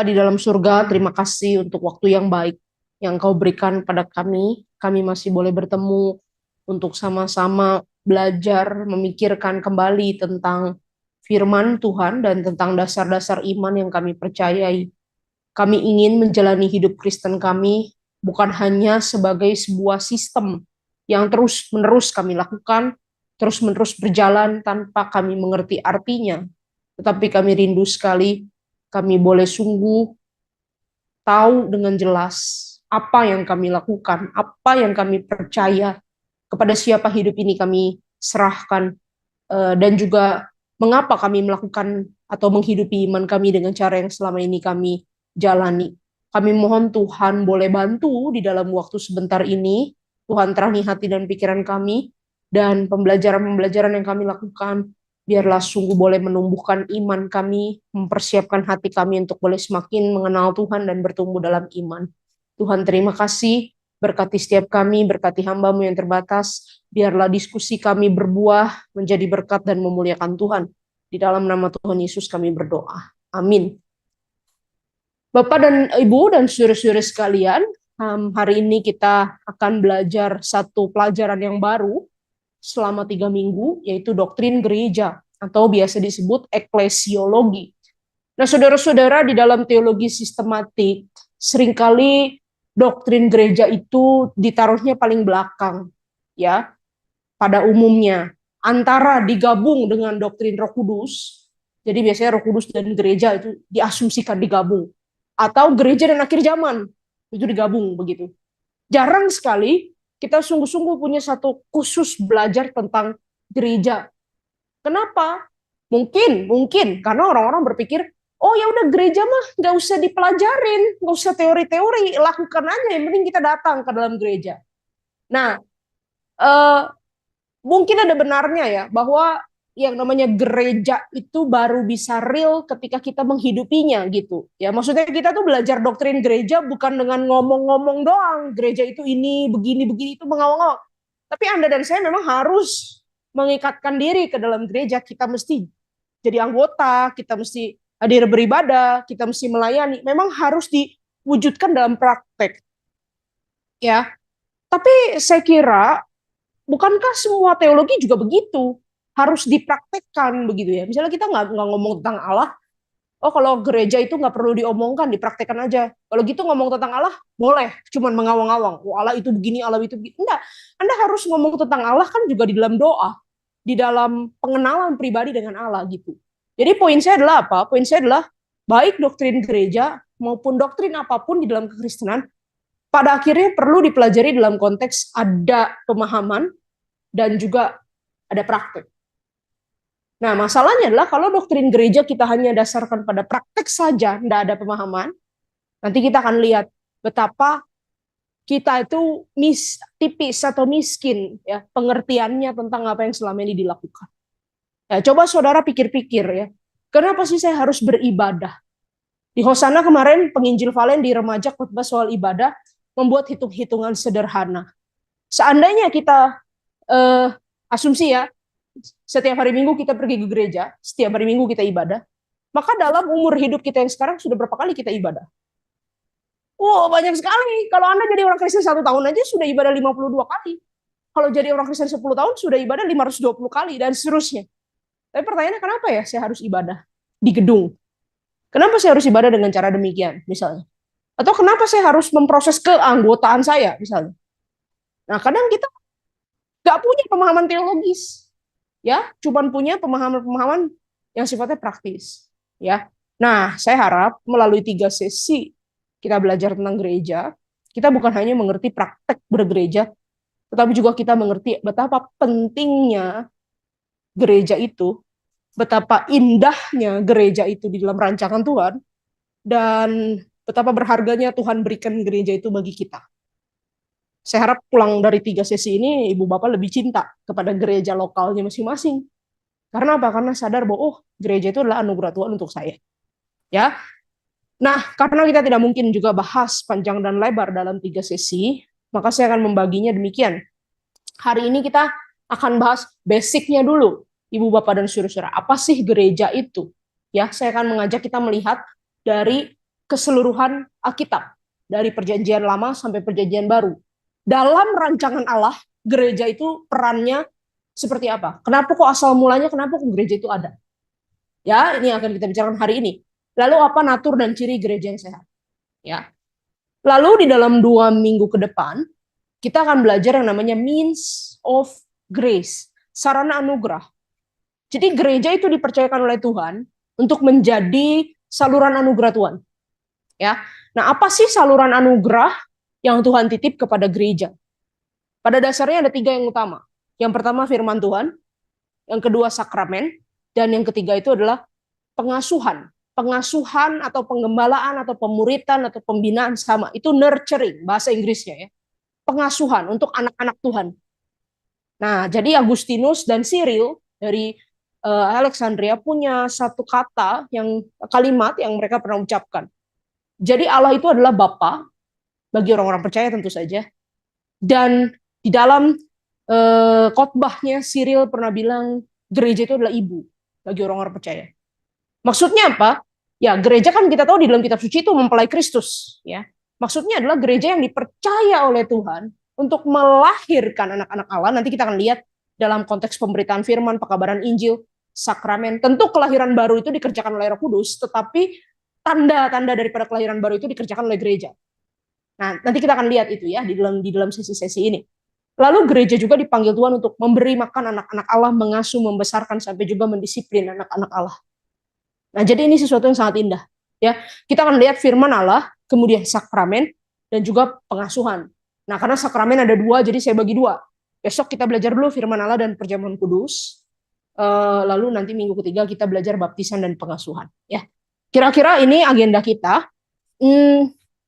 Bapa di dalam surga, terima kasih untuk waktu yang baik yang Kau berikan pada kami. Kami masih boleh bertemu untuk sama-sama belajar, memikirkan kembali tentang firman Tuhan dan tentang dasar-dasar iman yang kami percayai. Kami ingin menjalani hidup Kristen kami bukan hanya sebagai sebuah sistem yang terus-menerus kami lakukan, terus-menerus berjalan tanpa kami mengerti artinya, tetapi kami rindu sekali kami boleh sungguh tahu dengan jelas apa yang kami lakukan, apa yang kami percaya, kepada siapa hidup ini kami serahkan, dan juga mengapa kami melakukan atau menghidupi iman kami dengan cara yang selama ini kami jalani. Kami mohon Tuhan boleh bantu di dalam waktu sebentar ini. Tuhan terangi hati dan pikiran kami, dan pembelajaran-pembelajaran yang kami lakukan biarlah sungguh boleh menumbuhkan iman kami, mempersiapkan hati kami untuk boleh semakin mengenal Tuhan dan bertumbuh dalam iman. Tuhan terima kasih, berkati setiap kami, berkati hamba-Mu yang terbatas, biarlah diskusi kami berbuah menjadi berkat dan memuliakan Tuhan. Di dalam nama Tuhan Yesus kami berdoa. Amin. Bapak dan Ibu dan saudara-saudara sekalian, hari ini kita akan belajar satu pelajaran yang baru selama 3 minggu, yaitu doktrin gereja, atau biasa disebut eklesiologi. Nah, saudara-saudara, di dalam teologi sistematik, seringkali doktrin gereja itu ditaruhnya paling belakang, ya, pada umumnya, antara digabung dengan doktrin Roh Kudus. Jadi biasanya Roh Kudus dan gereja itu diasumsikan digabung, atau gereja dan akhir zaman itu digabung begitu. Jarang sekali kita sungguh-sungguh punya satu khusus belajar tentang gereja. Kenapa? Mungkin karena orang-orang berpikir, oh ya udah gereja mah nggak usah dipelajarin, nggak usah teori-teori, lakukan aja, yang penting kita datang ke dalam gereja. Nah, eh, mungkin ada benarnya ya bahwa yang namanya gereja itu baru bisa real ketika kita menghidupinya gitu. Ya, maksudnya kita tuh belajar doktrin gereja bukan dengan ngomong-ngomong doang, gereja itu ini begini-begini itu mengawang-awang. Tapi Anda dan saya memang harus mengikatkan diri ke dalam gereja, kita mesti jadi anggota, kita mesti hadir beribadah, kita mesti melayani. Memang harus diwujudkan dalam praktek. Ya, tapi saya kira bukankah semua teologi juga begitu? Harus dipraktekkan begitu ya. Misalnya kita nggak ngomong tentang Allah, oh kalau gereja itu nggak perlu diomongkan, dipraktekkan aja. Kalau gitu ngomong tentang Allah, boleh, cuman mengawang-awang. Oh Allah itu begini, Allah itu begini. Enggak, Anda harus ngomong tentang Allah kan juga di dalam doa, di dalam pengenalan pribadi dengan Allah gitu. Jadi poin saya adalah apa? Poin saya adalah baik doktrin gereja maupun doktrin apapun di dalam kekristenan, pada akhirnya perlu dipelajari dalam konteks ada pemahaman dan juga ada praktek. Nah, masalahnya adalah kalau doktrin gereja kita hanya dasarkan pada praktek saja, tidak ada pemahaman, nanti kita akan lihat betapa kita itu tipis atau miskin ya pengertiannya tentang apa yang selama ini dilakukan. Ya, coba saudara pikir-pikir ya, kenapa sih saya harus beribadah? Di Hosana kemarin penginjil Valen di remaja khotbah soal ibadah membuat hitung-hitungan sederhana. Seandainya kita asumsi ya, setiap hari Minggu kita pergi ke gereja, setiap hari Minggu kita ibadah, maka dalam umur hidup kita yang sekarang sudah berapa kali kita ibadah? Wow, banyak sekali. Kalau Anda jadi orang Kristen 1 tahun aja sudah ibadah 52 kali. Kalau jadi orang Kristen 10 tahun sudah ibadah 520 kali, dan seterusnya. Tapi pertanyaannya kenapa ya saya harus ibadah di gedung? Kenapa saya harus ibadah dengan cara demikian, misalnya? Atau kenapa saya harus memproses keanggotaan saya, misalnya? Nah, kadang kita nggak punya pemahaman teologis, ya, cuman punya pemahaman-pemahaman yang sifatnya praktis, ya. Nah, saya harap melalui 3 sesi kita belajar tentang gereja, kita bukan hanya mengerti praktek bergereja, tetapi juga kita mengerti betapa pentingnya gereja itu, betapa indahnya gereja itu di dalam rancangan Tuhan, dan betapa berharganya Tuhan berikan gereja itu bagi kita. Saya harap pulang dari 3 sesi ini, Ibu Bapak lebih cinta kepada gereja lokalnya masing-masing. Karena apa? Karena sadar bahwa, oh, gereja itu adalah anugerah Tuhan untuk saya. Ya, nah, karena kita tidak mungkin juga bahas panjang dan lebar dalam 3 sesi, maka saya akan membaginya demikian. Hari ini kita akan bahas basicnya dulu, Ibu Bapak dan saudara-saudara. Apa sih gereja itu? Ya, saya akan mengajak kita melihat dari keseluruhan Alkitab dari Perjanjian Lama sampai Perjanjian Baru. Dalam rancangan Allah, gereja itu perannya seperti apa? Kenapa kok asal mulanya, kenapa kok gereja itu ada? Ya, ini akan kita bicarakan hari ini. Lalu apa natur dan ciri gereja yang sehat? Ya. Lalu di dalam 2 minggu ke depan, kita akan belajar yang namanya means of grace, sarana anugerah. Jadi gereja itu dipercayakan oleh Tuhan untuk menjadi saluran anugerah Tuhan. Ya. Nah, apa sih saluran anugerah yang Tuhan titip kepada gereja? Pada dasarnya ada 3 yang utama. Yang pertama firman Tuhan, yang kedua sakramen, dan yang ketiga itu adalah pengasuhan. Pengasuhan atau penggembalaan atau pemuritan atau pembinaan sama. Itu nurturing, bahasa Inggrisnya ya. Pengasuhan untuk anak-anak Tuhan. Nah, jadi Agustinus dan Cyril dari Alexandria punya satu kalimat yang mereka pernah ucapkan. Jadi Allah itu adalah Bapa bagi orang-orang percaya tentu saja. Dan di dalam khotbahnya Cyril pernah bilang gereja itu adalah ibu bagi orang-orang percaya. Maksudnya apa? Ya, gereja kan kita tahu di dalam kitab suci itu mempelai Kristus, ya. Maksudnya adalah gereja yang dipercaya oleh Tuhan untuk melahirkan anak-anak Allah. Nanti kita akan lihat dalam konteks pemberitaan firman, pekabaran Injil, sakramen. Tentu kelahiran baru itu dikerjakan oleh Roh Kudus, tetapi tanda-tanda daripada kelahiran baru itu dikerjakan oleh gereja. Nah, nanti kita akan lihat itu ya di dalam sesi-sesi ini. Lalu gereja juga dipanggil Tuhan untuk memberi makan anak-anak Allah, mengasuh, membesarkan, sampai juga mendisiplin anak-anak Allah. Nah, jadi ini sesuatu yang sangat indah. Ya, kita akan lihat firman Allah, kemudian sakramen, dan juga pengasuhan. Nah, karena sakramen ada 2, jadi saya bagi 2. Besok kita belajar dulu firman Allah dan perjamuan kudus. Lalu nanti minggu ketiga kita belajar baptisan dan pengasuhan. Ya, kira-kira ini agenda kita.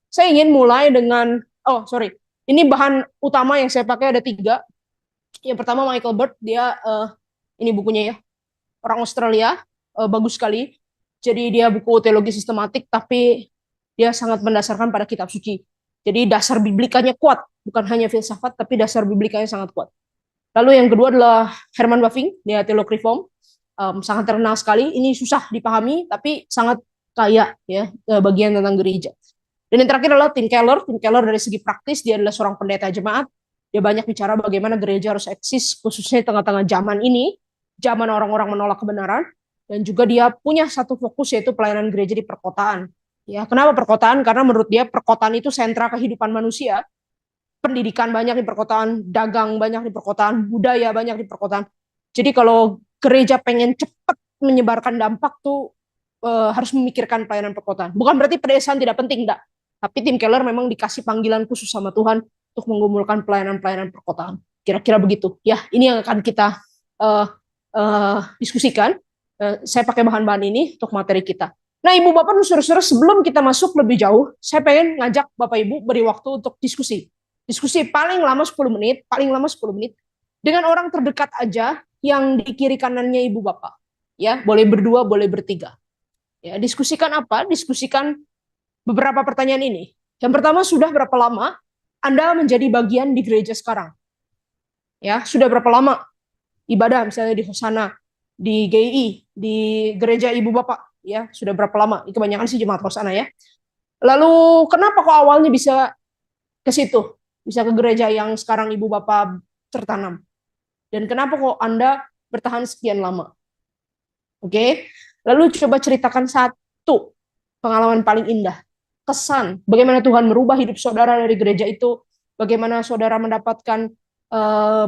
Saya ingin mulai dengan, ini bahan utama yang saya pakai ada 3. Yang pertama Michael Bird, dia ini bukunya ya, orang Australia, bagus sekali. Jadi dia buku teologi sistematik, tapi dia sangat mendasarkan pada kitab suci. Jadi dasar biblikanya kuat, bukan hanya filsafat, tapi dasar biblikanya sangat kuat. Lalu yang kedua adalah Herman Bavinck, dia teolog reform, sangat terkenal sekali. Ini susah dipahami, tapi sangat kaya ya bagian tentang gereja. Dan yang terakhir adalah Tim Keller. Tim Keller dari segi praktis, dia adalah seorang pendeta jemaat. Dia banyak bicara bagaimana gereja harus eksis, khususnya di tengah-tengah zaman ini, zaman orang-orang menolak kebenaran. Dan juga dia punya satu fokus, yaitu pelayanan gereja di perkotaan. Ya, kenapa perkotaan? Karena menurut dia perkotaan itu sentra kehidupan manusia. Pendidikan banyak di perkotaan, dagang banyak di perkotaan, budaya banyak di perkotaan. Jadi kalau gereja pengen cepat menyebarkan dampak tuh harus memikirkan pelayanan perkotaan. Bukan berarti pedesaan tidak penting, enggak. Tapi Tim Keller memang dikasih panggilan khusus sama Tuhan untuk menggumulkan pelayanan-pelayanan perkotaan. Kira-kira begitu. Ya, ini yang akan kita diskusikan. Saya pakai bahan-bahan ini untuk materi kita. Nah, Ibu Bapak dan Saudara-saudara, sebelum kita masuk lebih jauh, saya pengen ngajak Bapak Ibu beri waktu untuk diskusi. Diskusi paling lama 10 menit, dengan orang terdekat aja yang di kiri kanannya Ibu Bapak. Ya, boleh berdua, boleh bertiga. Ya, diskusikan apa? Diskusikan beberapa pertanyaan ini. Yang pertama, sudah berapa lama Anda menjadi bagian di gereja sekarang? Ya, sudah berapa lama ibadah misalnya di Hosana, di GI, di gereja Ibu Bapak, ya, sudah berapa lama? Kebanyakan sih jemaat Hosana ya. Lalu kenapa kok awalnya bisa ke situ? Bisa ke gereja yang sekarang Ibu Bapak tertanam? Dan kenapa kok Anda bertahan sekian lama? Oke. Lalu coba ceritakan satu pengalaman paling indah, kesan, bagaimana Tuhan merubah hidup saudara dari gereja itu, bagaimana saudara mendapatkan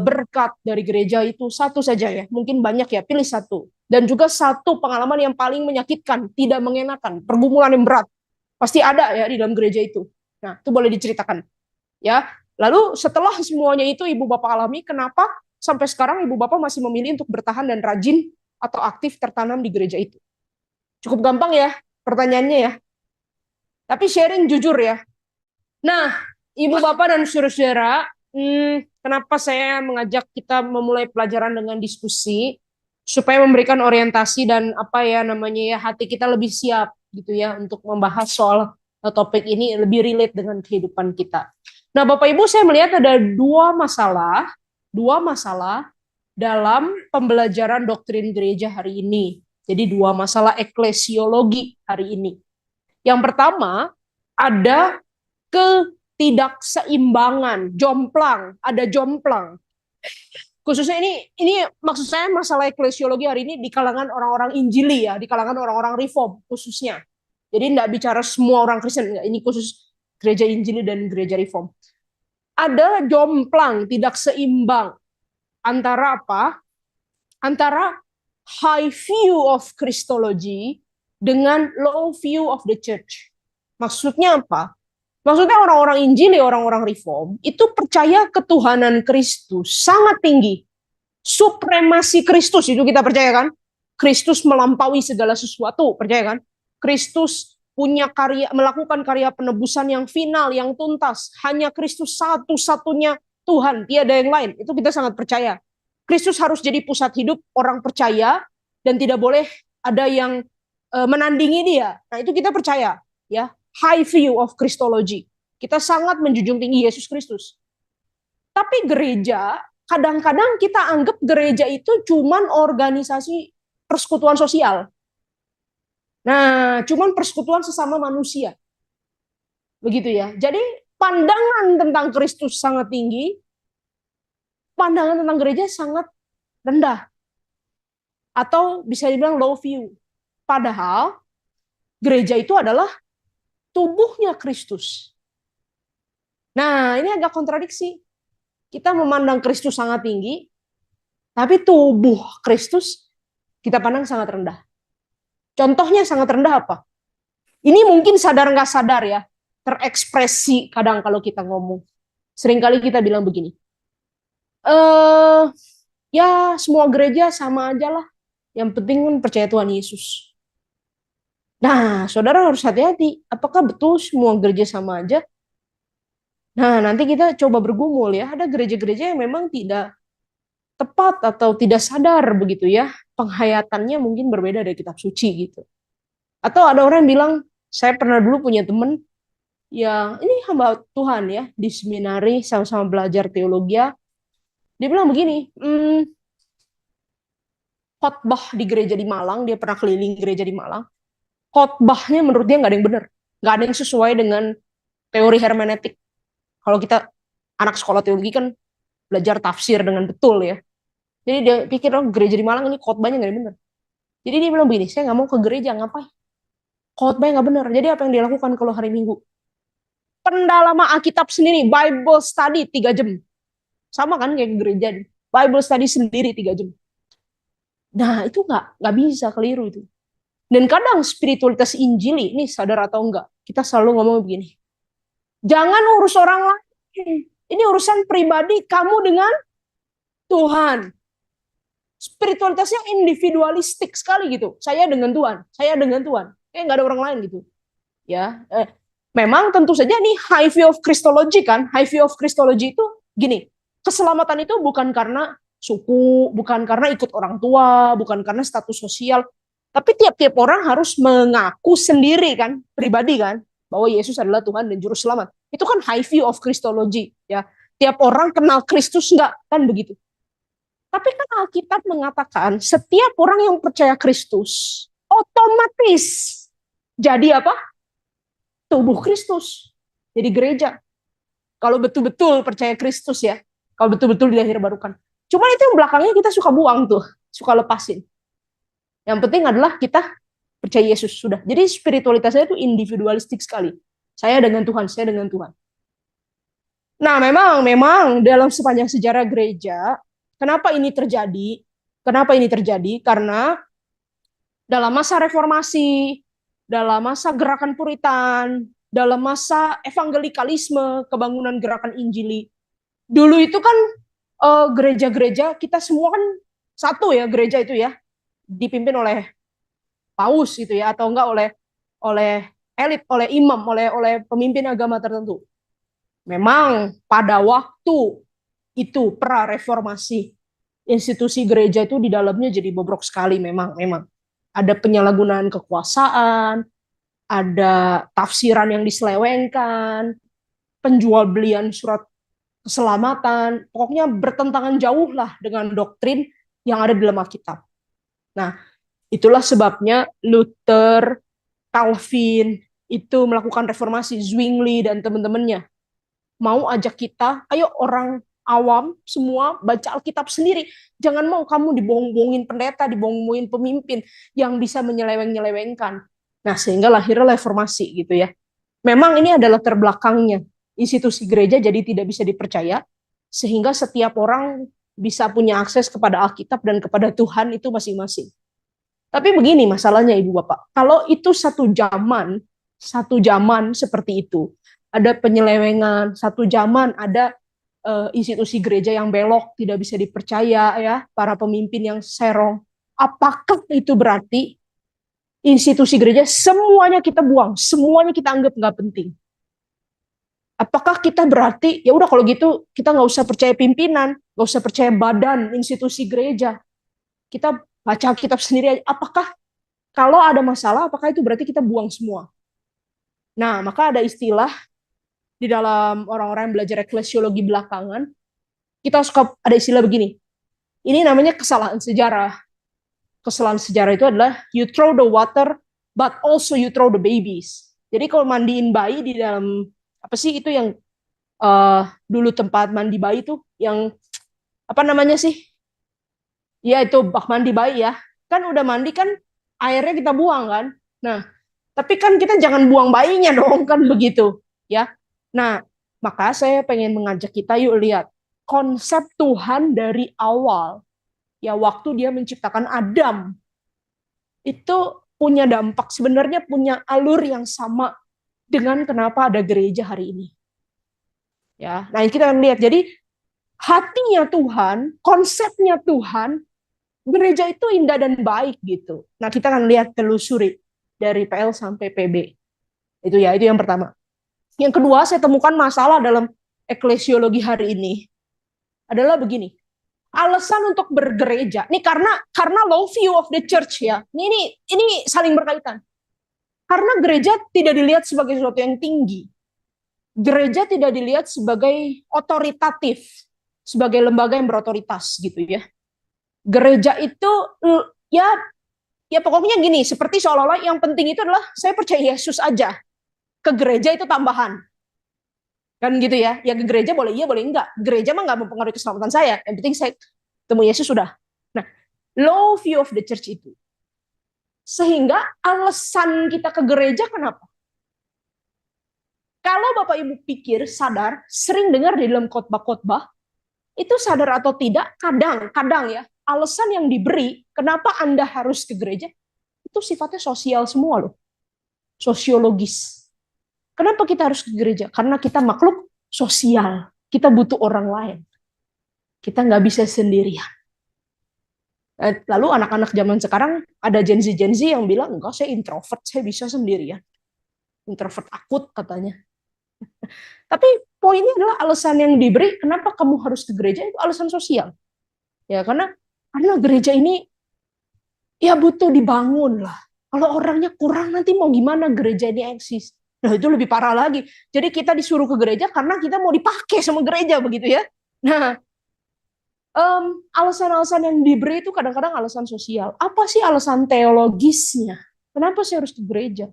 berkat dari gereja itu, satu saja ya, mungkin banyak ya, pilih satu. Dan juga satu pengalaman yang paling menyakitkan, tidak mengenakan, pergumulan yang berat, pasti ada ya di dalam gereja itu. Nah, itu boleh diceritakan. Ya, lalu setelah semuanya itu Ibu Bapak alami, kenapa sampai sekarang Ibu Bapak masih memilih untuk bertahan dan rajin atau aktif tertanam di gereja itu? Cukup gampang ya pertanyaannya ya. Tapi sharing jujur ya. Nah, Ibu Bapak dan saudara-saudara, kenapa saya mengajak kita memulai pelajaran dengan diskusi supaya memberikan orientasi dan apa ya namanya ya, hati kita lebih siap gitu ya untuk membahas soal topik ini lebih relate dengan kehidupan kita. Nah, Bapak Ibu, saya melihat ada dua masalah dalam pembelajaran doktrin gereja hari ini. Jadi dua masalah eklesiologi hari ini. Yang pertama, ada ketidakseimbangan, jomplang, ada jomplang. Khususnya ini maksud saya masalah eklesiologi hari ini di kalangan orang-orang Injili ya, di kalangan orang-orang Reform khususnya. Jadi tidak bicara semua orang Kristen, enggak, ini khusus gereja Injili dan gereja Reform. Ada jomplang, tidak seimbang antara apa? Antara high view of Christology dengan low view of the church. Maksudnya apa? Maksudnya orang-orang Injili, orang-orang Reform, itu percaya ketuhanan Kristus sangat tinggi. Supremasi Kristus, itu kita percaya kan? Kristus melampaui segala sesuatu, percaya kan? Kristus punya karya, melakukan karya penebusan yang final, yang tuntas. Hanya Kristus satu-satunya Tuhan, tiada yang lain. Itu kita sangat percaya. Kristus harus jadi pusat hidup orang percaya, dan tidak boleh ada yang menandingi dia. Nah, itu kita percaya, ya. High view of Christology. Kita sangat menjunjung tinggi Yesus Kristus. Tapi gereja, kadang-kadang kita anggap gereja itu cuman organisasi persekutuan sosial. Nah, cuman persekutuan sesama manusia. Begitu ya. Jadi pandangan tentang Kristus sangat tinggi, pandangan tentang gereja sangat rendah. Atau bisa dibilang low view. Padahal gereja itu adalah tubuhnya Kristus. Nah, ini agak kontradiksi. Kita memandang Kristus sangat tinggi, tapi tubuh Kristus kita pandang sangat rendah. Contohnya sangat rendah apa? Ini mungkin sadar nggak sadar ya, terekspresi kadang kalau kita ngomong. Seringkali kita bilang begini, ya semua gereja sama aja lah, yang penting kan percaya Tuhan Yesus. Nah, saudara harus hati-hati. Apakah betul semua gereja sama aja? Nah, nanti kita coba bergumul ya. Ada gereja-gereja yang memang tidak tepat atau tidak sadar begitu ya. Penghayatannya mungkin berbeda dari kitab suci gitu. Atau ada orang yang bilang, saya pernah dulu punya teman yang ini hamba Tuhan ya, di seminari sama-sama belajar teologi. Dia bilang begini, khotbah di gereja di Malang, dia pernah keliling gereja di Malang. Khotbahnya menurut dia nggak ada yang benar, nggak ada yang sesuai dengan teori hermeneutik. Kalau kita anak sekolah teologi kan belajar tafsir dengan betul ya. Jadi dia pikir, oh gereja di Malang ini khotbahnya nggak ada yang benar. Jadi dia bilang begini, saya nggak mau ke gereja, ngapain? Khotbahnya nggak benar. Jadi apa yang dia lakukan kalau hari Minggu? Pendalaman Alkitab sendiri, Bible study 3 jam. Sama kan kayak gereja, Bible study sendiri 3 jam. Nah itu nggak bisa, keliru itu. Dan kadang spiritualitas Injili, ini sadar atau enggak, kita selalu ngomong begini, jangan urus orang lain, ini urusan pribadi kamu dengan Tuhan. Spiritualitasnya individualistik sekali gitu, saya dengan Tuhan, kayak nggak ada orang lain gitu. Ya, memang tentu saja nih high view of Christology kan, high view of Christology itu gini, keselamatan itu bukan karena suku, bukan karena ikut orang tua, bukan karena status sosial, tapi tiap-tiap orang harus mengaku sendiri kan, pribadi kan, bahwa Yesus adalah Tuhan dan Juru Selamat. Itu kan high view of Christology. Ya. Tiap orang kenal Kristus enggak, kan begitu. Tapi kan Alkitab mengatakan, setiap orang yang percaya Kristus, otomatis jadi apa? Tubuh Kristus. Jadi gereja. Kalau betul-betul percaya Kristus ya, kalau betul-betul dilahir barukan. Cuma itu yang belakangnya kita suka buang tuh, suka lepasin. Yang penting adalah kita percaya Yesus, sudah. Jadi spiritualitasnya itu individualistik sekali. Saya dengan Tuhan, saya dengan Tuhan. Nah, memang dalam sepanjang sejarah gereja, kenapa ini terjadi? Karena dalam masa reformasi, dalam masa gerakan Puritan, dalam masa evangelikalisme, kebangunan gerakan Injili, dulu itu kan gereja-gereja kita semua kan satu ya, gereja itu ya, dipimpin oleh paus gitu ya, atau enggak oleh elit, oleh imam, oleh pemimpin agama tertentu. Memang pada waktu itu pra reformasi, institusi gereja itu di dalamnya jadi bobrok sekali. Memang ada penyalahgunaan kekuasaan, ada tafsiran yang diselewengkan, penjual belian surat keselamatan, pokoknya bertentangan jauh lah dengan doktrin yang ada di dalam Alkitab. Nah, itulah sebabnya Luther, Calvin, itu melakukan reformasi, Zwingli dan teman-temannya, mau ajak kita, ayo orang awam semua baca Alkitab sendiri. Jangan mau kamu dibohong-bohongin pendeta, dibohong-bohongin pemimpin yang bisa menyeleweng-nyelewengkan. Nah, sehingga lahirnya reformasi gitu ya. Memang ini adalah terbelakangnya. Institusi gereja jadi tidak bisa dipercaya, sehingga setiap orang bisa punya akses kepada Alkitab dan kepada Tuhan itu masing-masing. Tapi begini masalahnya Ibu Bapak, kalau itu satu zaman seperti itu, ada penyelewengan, satu zaman ada institusi gereja yang belok, tidak bisa dipercaya ya, para pemimpin yang serong. Apakah itu berarti institusi gereja semuanya kita buang, semuanya kita anggap nggak penting? Apakah kita berarti ya udah kalau gitu kita nggak usah percaya pimpinan, nggak usah percaya badan institusi gereja, kita baca kitab sendiri aja. Apakah kalau ada masalah, apakah itu berarti kita buang semua? Nah, maka ada istilah di dalam orang-orang yang belajar eklesiologi belakangan, kita suka ada istilah begini. Ini namanya kesalahan sejarah. Kesalahan sejarah itu adalah you throw the water, but also you throw the babies. Jadi kalau mandiin bayi di dalam apa sih itu yang dulu tempat mandi bayi itu yang apa namanya sih? Ya itu bak mandi bayi ya. Kan udah mandi kan airnya kita buang kan. Nah, tapi kan kita jangan buang bayinya dong kan begitu ya. Nah, maka saya pengen mengajak kita yuk lihat konsep Tuhan dari awal. Ya waktu dia menciptakan Adam itu punya dampak sebenarnya punya alur yang sama dengan kenapa ada gereja hari ini. Ya, nah kita akan lihat. Jadi hatinya Tuhan, konsepnya Tuhan, gereja itu indah dan baik gitu. Nah kita akan lihat telusuri dari PL sampai PB. Itu ya, itu yang pertama. Yang kedua, saya temukan masalah dalam eklesiologi hari ini adalah begini. Alasan untuk bergereja, ini karena low view of the church ya. Ini saling berkaitan. Karena gereja tidak dilihat sebagai sesuatu yang tinggi. Gereja tidak dilihat sebagai otoritatif, sebagai lembaga yang berotoritas gitu ya. Gereja itu ya pokoknya gini, seperti seolah-olah yang penting itu adalah saya percaya Yesus aja. Ke gereja itu tambahan. Kan gitu ya. Ya ke gereja boleh iya, boleh enggak. Gereja mah nggak mempengaruhi keselamatan saya. Yang penting saya temu Yesus sudah. Nah, low view of the church itu. Sehingga alasan kita ke gereja kenapa? Kalau Bapak Ibu pikir, sadar, sering dengar di dalam khotbah-khotbah, itu sadar atau tidak, kadang ya, alasan yang diberi, kenapa Anda harus ke gereja, itu sifatnya sosial semua loh. Sosiologis. Kenapa kita harus ke gereja? Karena kita makhluk sosial. Kita butuh orang lain. Kita nggak bisa sendirian. Lalu anak-anak zaman sekarang, ada Gen Z yang bilang, enggak, saya introvert, saya bisa sendirian. Introvert akut katanya. Tapi poinnya adalah alasan yang diberi, kenapa kamu harus ke gereja, itu alasan sosial. Ya, karena gereja ini ya butuh dibangun lah. Kalau orangnya kurang nanti mau gimana gereja ini eksis. Nah itu lebih parah lagi. Jadi kita disuruh ke gereja karena kita mau dipakai sama gereja begitu ya. Nah, alasan-alasan yang diberi itu kadang-kadang alasan sosial. Apa sih alasan teologisnya? Kenapa saya harus ke gereja?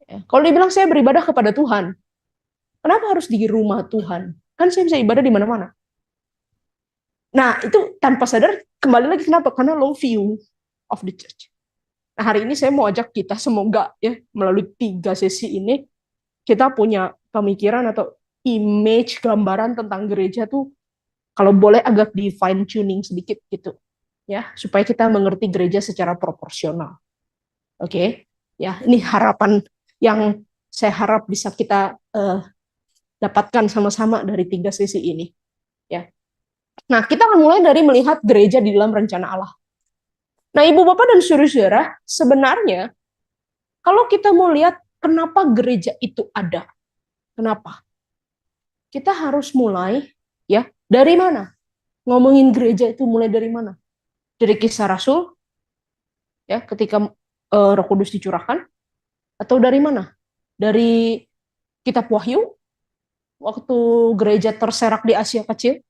Ya, kalau dibilang saya beribadah kepada Tuhan, kenapa harus di rumah Tuhan? Kan saya bisa ibadah di mana-mana. Nah, itu tanpa sadar kembali lagi kenapa? Karena low view of the church. Nah, hari ini saya mau ajak kita semoga ya melalui 3 sesi ini kita punya pemikiran atau image gambaran tentang gereja tuh kalau boleh agak di fine tuning sedikit gitu ya supaya kita mengerti gereja secara proporsional. Oke. Ya, ini harapan yang saya harap bisa kita dapatkan sama-sama dari 3 sesi ini ya. Nah, kita akan mulai dari melihat gereja di dalam rencana Allah. Nah, Ibu Bapak dan saudara-saudara, sebenarnya kalau kita mau lihat kenapa gereja itu ada, kenapa? Kita harus mulai ya dari mana? Ngomongin gereja itu mulai dari mana? Dari Kisah Rasul, ya ketika Roh Kudus dicurahkan, atau dari mana? Dari Kitab Wahyu, waktu gereja terserak di Asia Kecil.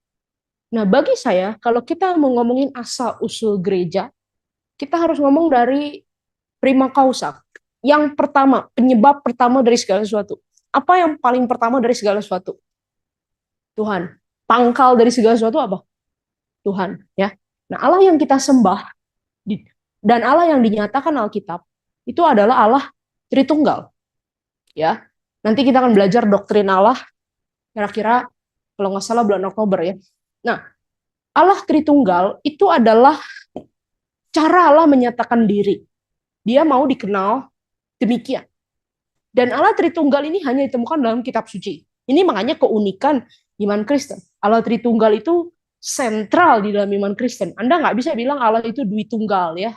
Nah, bagi saya, kalau kita mau ngomongin asal-usul gereja, kita harus ngomong dari prima causa. Yang pertama, penyebab pertama dari segala sesuatu. Apa yang paling pertama dari segala sesuatu? Tuhan. Pangkal dari segala sesuatu apa? Tuhan, ya. Nah, Allah yang kita sembah dan Allah yang dinyatakan Alkitab itu adalah Allah Tritunggal, ya. Nanti kita akan belajar doktrin Allah kira-kira kalau nggak salah bulan Oktober ya. Nah, Allah Tritunggal itu adalah cara Allah menyatakan diri. Dia mau dikenal demikian. Dan Allah Tritunggal ini hanya ditemukan dalam kitab suci. Ini makanya keunikan iman Kristen. Allah Tritunggal itu sentral di dalam iman Kristen. Anda nggak bisa bilang Allah itu dui tunggal ya.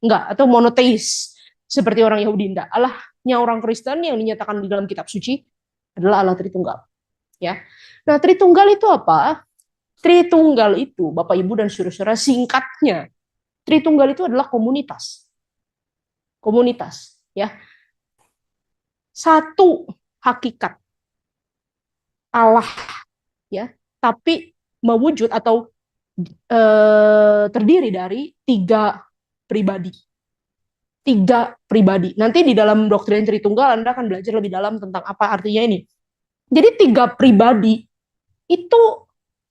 Enggak, atau monoteis seperti orang Yahudi. Enggak. Allahnya orang Kristen yang dinyatakan di dalam kitab suci adalah Allah Tritunggal. Ya. Nah, Tritunggal itu apa? Tritunggal itu, Bapak Ibu dan saudara-saudara, singkatnya, Tritunggal itu adalah komunitas. Komunitas, ya. Satu hakikat Allah, ya, tapi mewujud atau terdiri dari tiga pribadi. Tiga pribadi. Nanti di dalam doktrin Tritunggal Anda akan belajar lebih dalam tentang apa artinya ini. Jadi tiga pribadi itu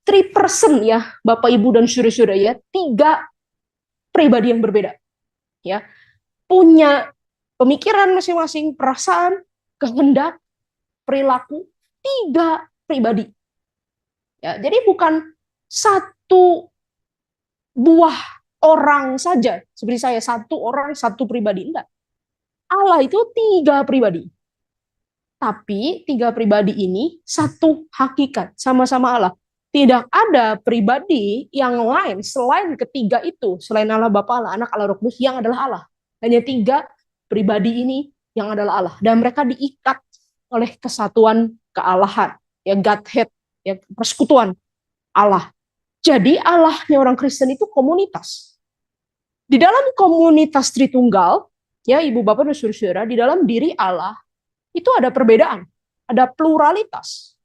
three person ya, Bapak Ibu dan saudara-saudara ya, tiga pribadi yang berbeda. Ya. Punya pemikiran masing-masing, perasaan, kehendak, perilaku, tiga pribadi. Ya, jadi bukan satu buah orang saja, seperti saya, satu orang, satu pribadi. Enggak. Allah itu tiga pribadi. Tapi tiga pribadi ini satu hakikat, sama-sama Allah. Tidak ada pribadi yang lain selain ketiga itu, selain Allah Bapa, Allah Anak, Allah Roh Kudus yang adalah Allah. Hanya tiga pribadi ini yang adalah Allah. Dan mereka diikat oleh kesatuan kealahan, ya Godhead, ya persekutuan Allah. Jadi Allahnya orang Kristen itu komunitas. Di dalam komunitas Tritunggal, ya Ibu Bapak dan Saudara, di dalam diri Allah itu ada perbedaan, ada pluralitas.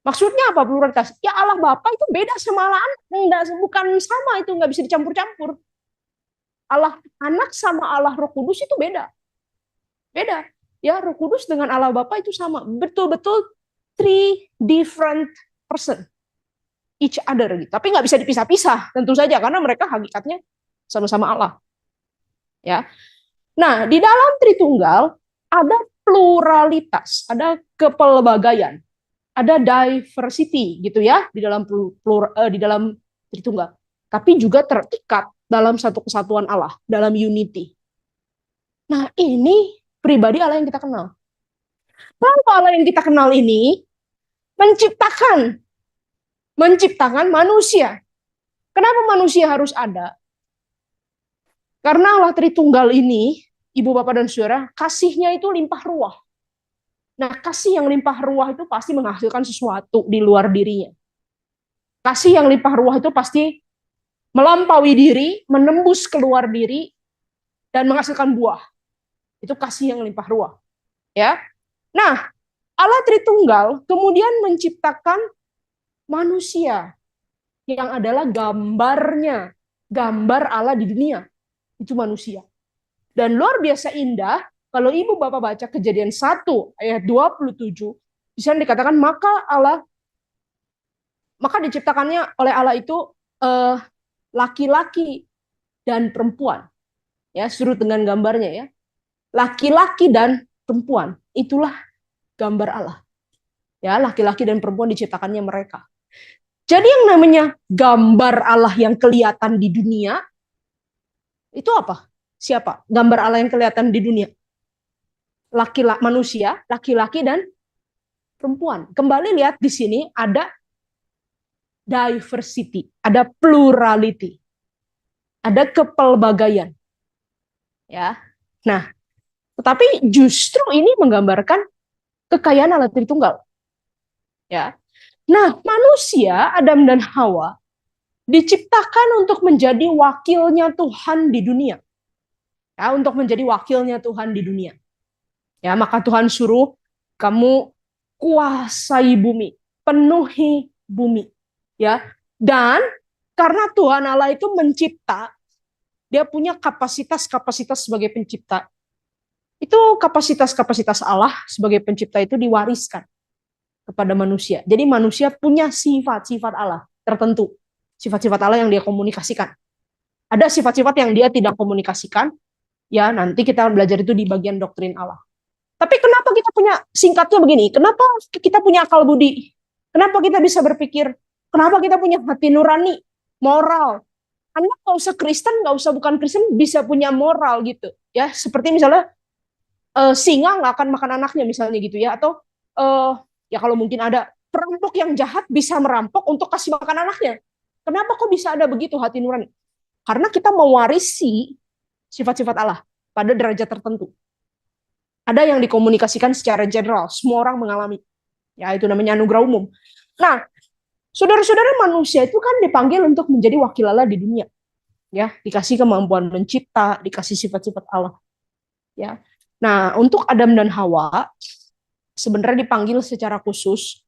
Maksudnya apa pluralitas? Ya Allah Bapa itu beda sama Allah Anak, bukan sama, itu nggak bisa dicampur-campur. Allah Anak sama Allah Roh Kudus itu beda. Beda. Ya Roh Kudus dengan Allah Bapa itu sama. Betul-betul three different person. Each other gitu. Tapi nggak bisa dipisah-pisah tentu saja karena mereka hakikatnya sama-sama Allah. Ya. Nah, di dalam Tritunggal ada pluralitas, ada kepelbagaian, ada diversity gitu ya di dalam di dalam Tritunggal. Tapi juga terikat dalam satu kesatuan Allah, dalam unity. Nah, ini pribadi Allah yang kita kenal. Lalu Allah yang kita kenal ini menciptakan manusia. Kenapa manusia harus ada? Karena Allah Tritunggal ini, Ibu Bapak dan Saudara, kasihnya itu limpah ruah. Nah, kasih yang limpah ruah itu pasti menghasilkan sesuatu di luar dirinya. Kasih yang limpah ruah itu pasti melampaui diri, menembus keluar diri, dan menghasilkan buah. Itu kasih yang limpah ruah. Ya. Nah, Allah Tritunggal kemudian menciptakan manusia yang adalah gambarnya, gambar Allah di dunia. Itu manusia. Dan luar biasa indah, kalau Ibu Bapak baca Kejadian 1 ayat 27, di sana dikatakan maka diciptakannya oleh Allah itu laki-laki dan perempuan. Ya, surut dengan gambarnya ya. Laki-laki dan perempuan, itulah gambar Allah. Ya, laki-laki dan perempuan diciptakannya mereka. Jadi yang namanya gambar Allah yang kelihatan di dunia, itu apa? Siapa? Gambar Allah yang kelihatan di dunia. Laki-laki manusia, laki-laki dan perempuan. Kembali lihat di sini ada diversity, ada plurality, ada kepelbagaian. Ya. Nah, tetapi justru ini menggambarkan kekayaan Allah Tritunggal. Ya. Nah, manusia Adam dan Hawa diciptakan untuk menjadi wakilnya Tuhan di dunia. Ya, untuk menjadi wakilnya Tuhan di dunia. Ya, maka Tuhan suruh kamu kuasai bumi, penuhi bumi. Ya. Dan karena Tuhan Allah itu mencipta, dia punya kapasitas-kapasitas sebagai pencipta. Itu kapasitas-kapasitas Allah sebagai pencipta itu diwariskan kepada manusia. Jadi manusia punya sifat-sifat Allah tertentu. Sifat-sifat Allah yang dia komunikasikan. Ada sifat-sifat yang dia tidak komunikasikan, ya nanti kita belajar itu di bagian doktrin Allah. Tapi kenapa kita punya, singkatnya begini, kenapa kita punya akal budi? Kenapa kita bisa berpikir? Kenapa kita punya hati nurani, moral? Anda nggak usah Kristen, nggak usah bukan Kristen, bisa punya moral gitu. Ya, seperti misalnya singa nggak akan makan anaknya misalnya gitu ya, atau ya kalau mungkin ada perampok yang jahat bisa merampok untuk kasih makan anaknya. Kenapa kok bisa ada begitu hati nurani? Karena kita mewarisi sifat-sifat Allah pada derajat tertentu. Ada yang dikomunikasikan secara general, semua orang mengalami. Ya, itu namanya anugerah umum. Nah, saudara-saudara, manusia itu kan dipanggil untuk menjadi wakil Allah di dunia. Ya, dikasih kemampuan mencipta, dikasih sifat-sifat Allah. Ya. Nah, untuk Adam dan Hawa sebenarnya dipanggil secara khusus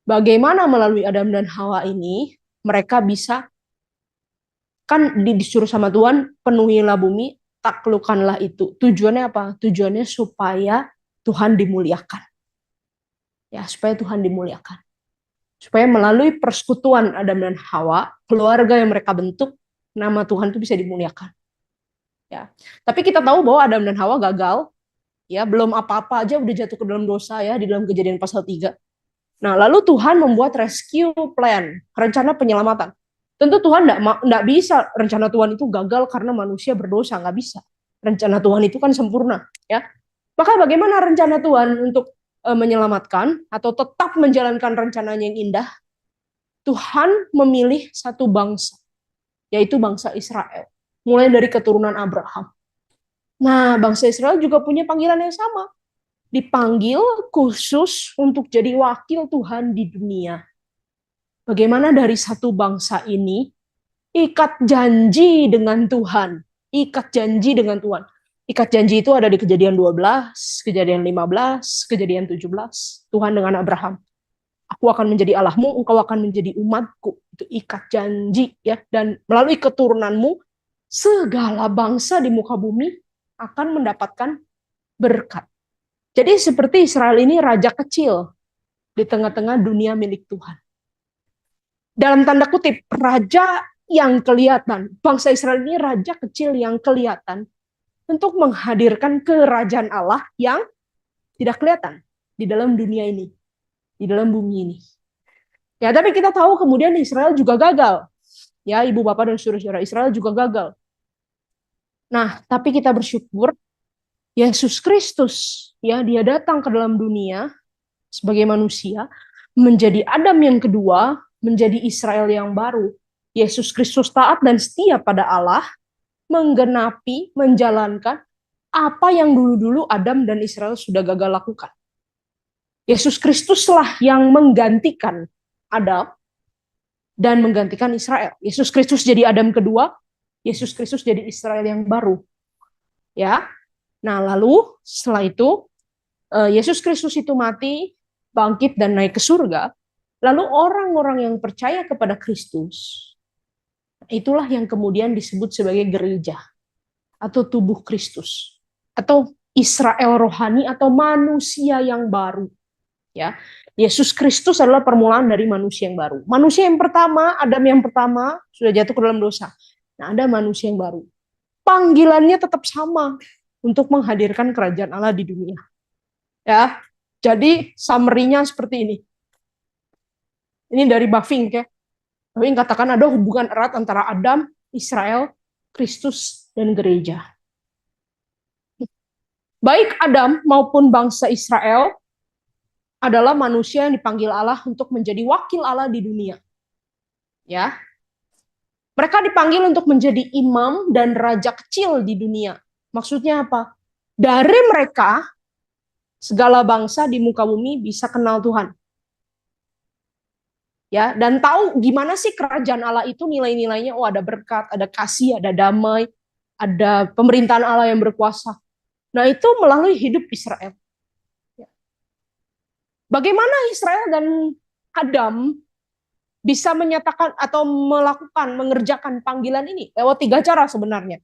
bagaimana melalui Adam dan Hawa ini mereka bisa, kan disuruh sama Tuhan, penuhilah bumi, taklukkanlah itu. Tujuannya apa? Tujuannya supaya Tuhan dimuliakan. Ya, supaya Tuhan dimuliakan. Supaya melalui persekutuan Adam dan Hawa, keluarga yang mereka bentuk, nama Tuhan itu bisa dimuliakan. Ya. Tapi kita tahu bahwa Adam dan Hawa gagal, ya, belum apa-apa aja udah jatuh ke dalam dosa ya di dalam Kejadian pasal 3. Nah, lalu Tuhan membuat rescue plan, rencana penyelamatan. Tentu Tuhan enggak bisa rencana Tuhan itu gagal karena manusia berdosa, nggak bisa. Rencana Tuhan itu kan sempurna, ya. Maka bagaimana rencana Tuhan untuk menyelamatkan atau tetap menjalankan rencananya yang indah? Tuhan memilih satu bangsa, yaitu bangsa Israel, mulai dari keturunan Abraham. Nah, bangsa Israel juga punya panggilan yang sama. Dipanggil khusus untuk jadi wakil Tuhan di dunia. Bagaimana dari satu bangsa ini ikat janji dengan Tuhan. Ikat janji dengan Tuhan. Ikat janji itu ada di Kejadian 12, Kejadian 15, Kejadian 17. Tuhan dengan Abraham. Aku akan menjadi Allahmu, engkau akan menjadi umatku. Itu ikat janji, ya. Dan melalui keturunanmu, segala bangsa di muka bumi akan mendapatkan berkat. Jadi seperti Israel ini raja kecil di tengah-tengah dunia milik Tuhan. Dalam tanda kutip, raja yang kelihatan. Bangsa Israel ini raja kecil yang kelihatan untuk menghadirkan kerajaan Allah yang tidak kelihatan di dalam dunia ini, di dalam bumi ini. Ya, tapi kita tahu kemudian Israel juga gagal. Ya, ibu bapak dan saudara-saudara, Israel juga gagal. Nah, tapi kita bersyukur Yesus Kristus, ya, dia datang ke dalam dunia sebagai manusia, menjadi Adam yang kedua, menjadi Israel yang baru. Yesus Kristus taat dan setia pada Allah, menggenapi, menjalankan apa yang dulu-dulu Adam dan Israel sudah gagal lakukan. Yesus Kristuslah yang menggantikan Adam dan menggantikan Israel. Yesus Kristus jadi Adam kedua, Yesus Kristus jadi Israel yang baru. Ya. Nah, lalu setelah itu Yesus Kristus itu mati, bangkit dan naik ke surga. Lalu orang-orang yang percaya kepada Kristus, itulah yang kemudian disebut sebagai gereja atau tubuh Kristus atau Israel rohani atau manusia yang baru. Ya, Yesus Kristus adalah permulaan dari manusia yang baru. Manusia yang pertama, Adam yang pertama sudah jatuh ke dalam dosa. Nah, ada manusia yang baru. Panggilannya tetap sama untuk menghadirkan kerajaan Allah di dunia. Ya, jadi summary-nya seperti ini. Ini dari Bavinck ya. Bavinck katakan ada hubungan erat antara Adam, Israel, Kristus, dan gereja. Baik Adam maupun bangsa Israel adalah manusia yang dipanggil Allah untuk menjadi wakil Allah di dunia. Ya. Mereka dipanggil untuk menjadi imam dan raja kecil di dunia. Maksudnya apa? Dari mereka, segala bangsa di muka bumi bisa kenal Tuhan. Ya, dan tahu gimana sih kerajaan Allah itu nilai-nilainya. Oh, ada berkat, ada kasih, ada damai, ada pemerintahan Allah yang berkuasa. Nah, itu melalui hidup Israel. Bagaimana Israel dan Adam bisa menyatakan atau melakukan, mengerjakan panggilan ini? Lewat 3 cara sebenarnya.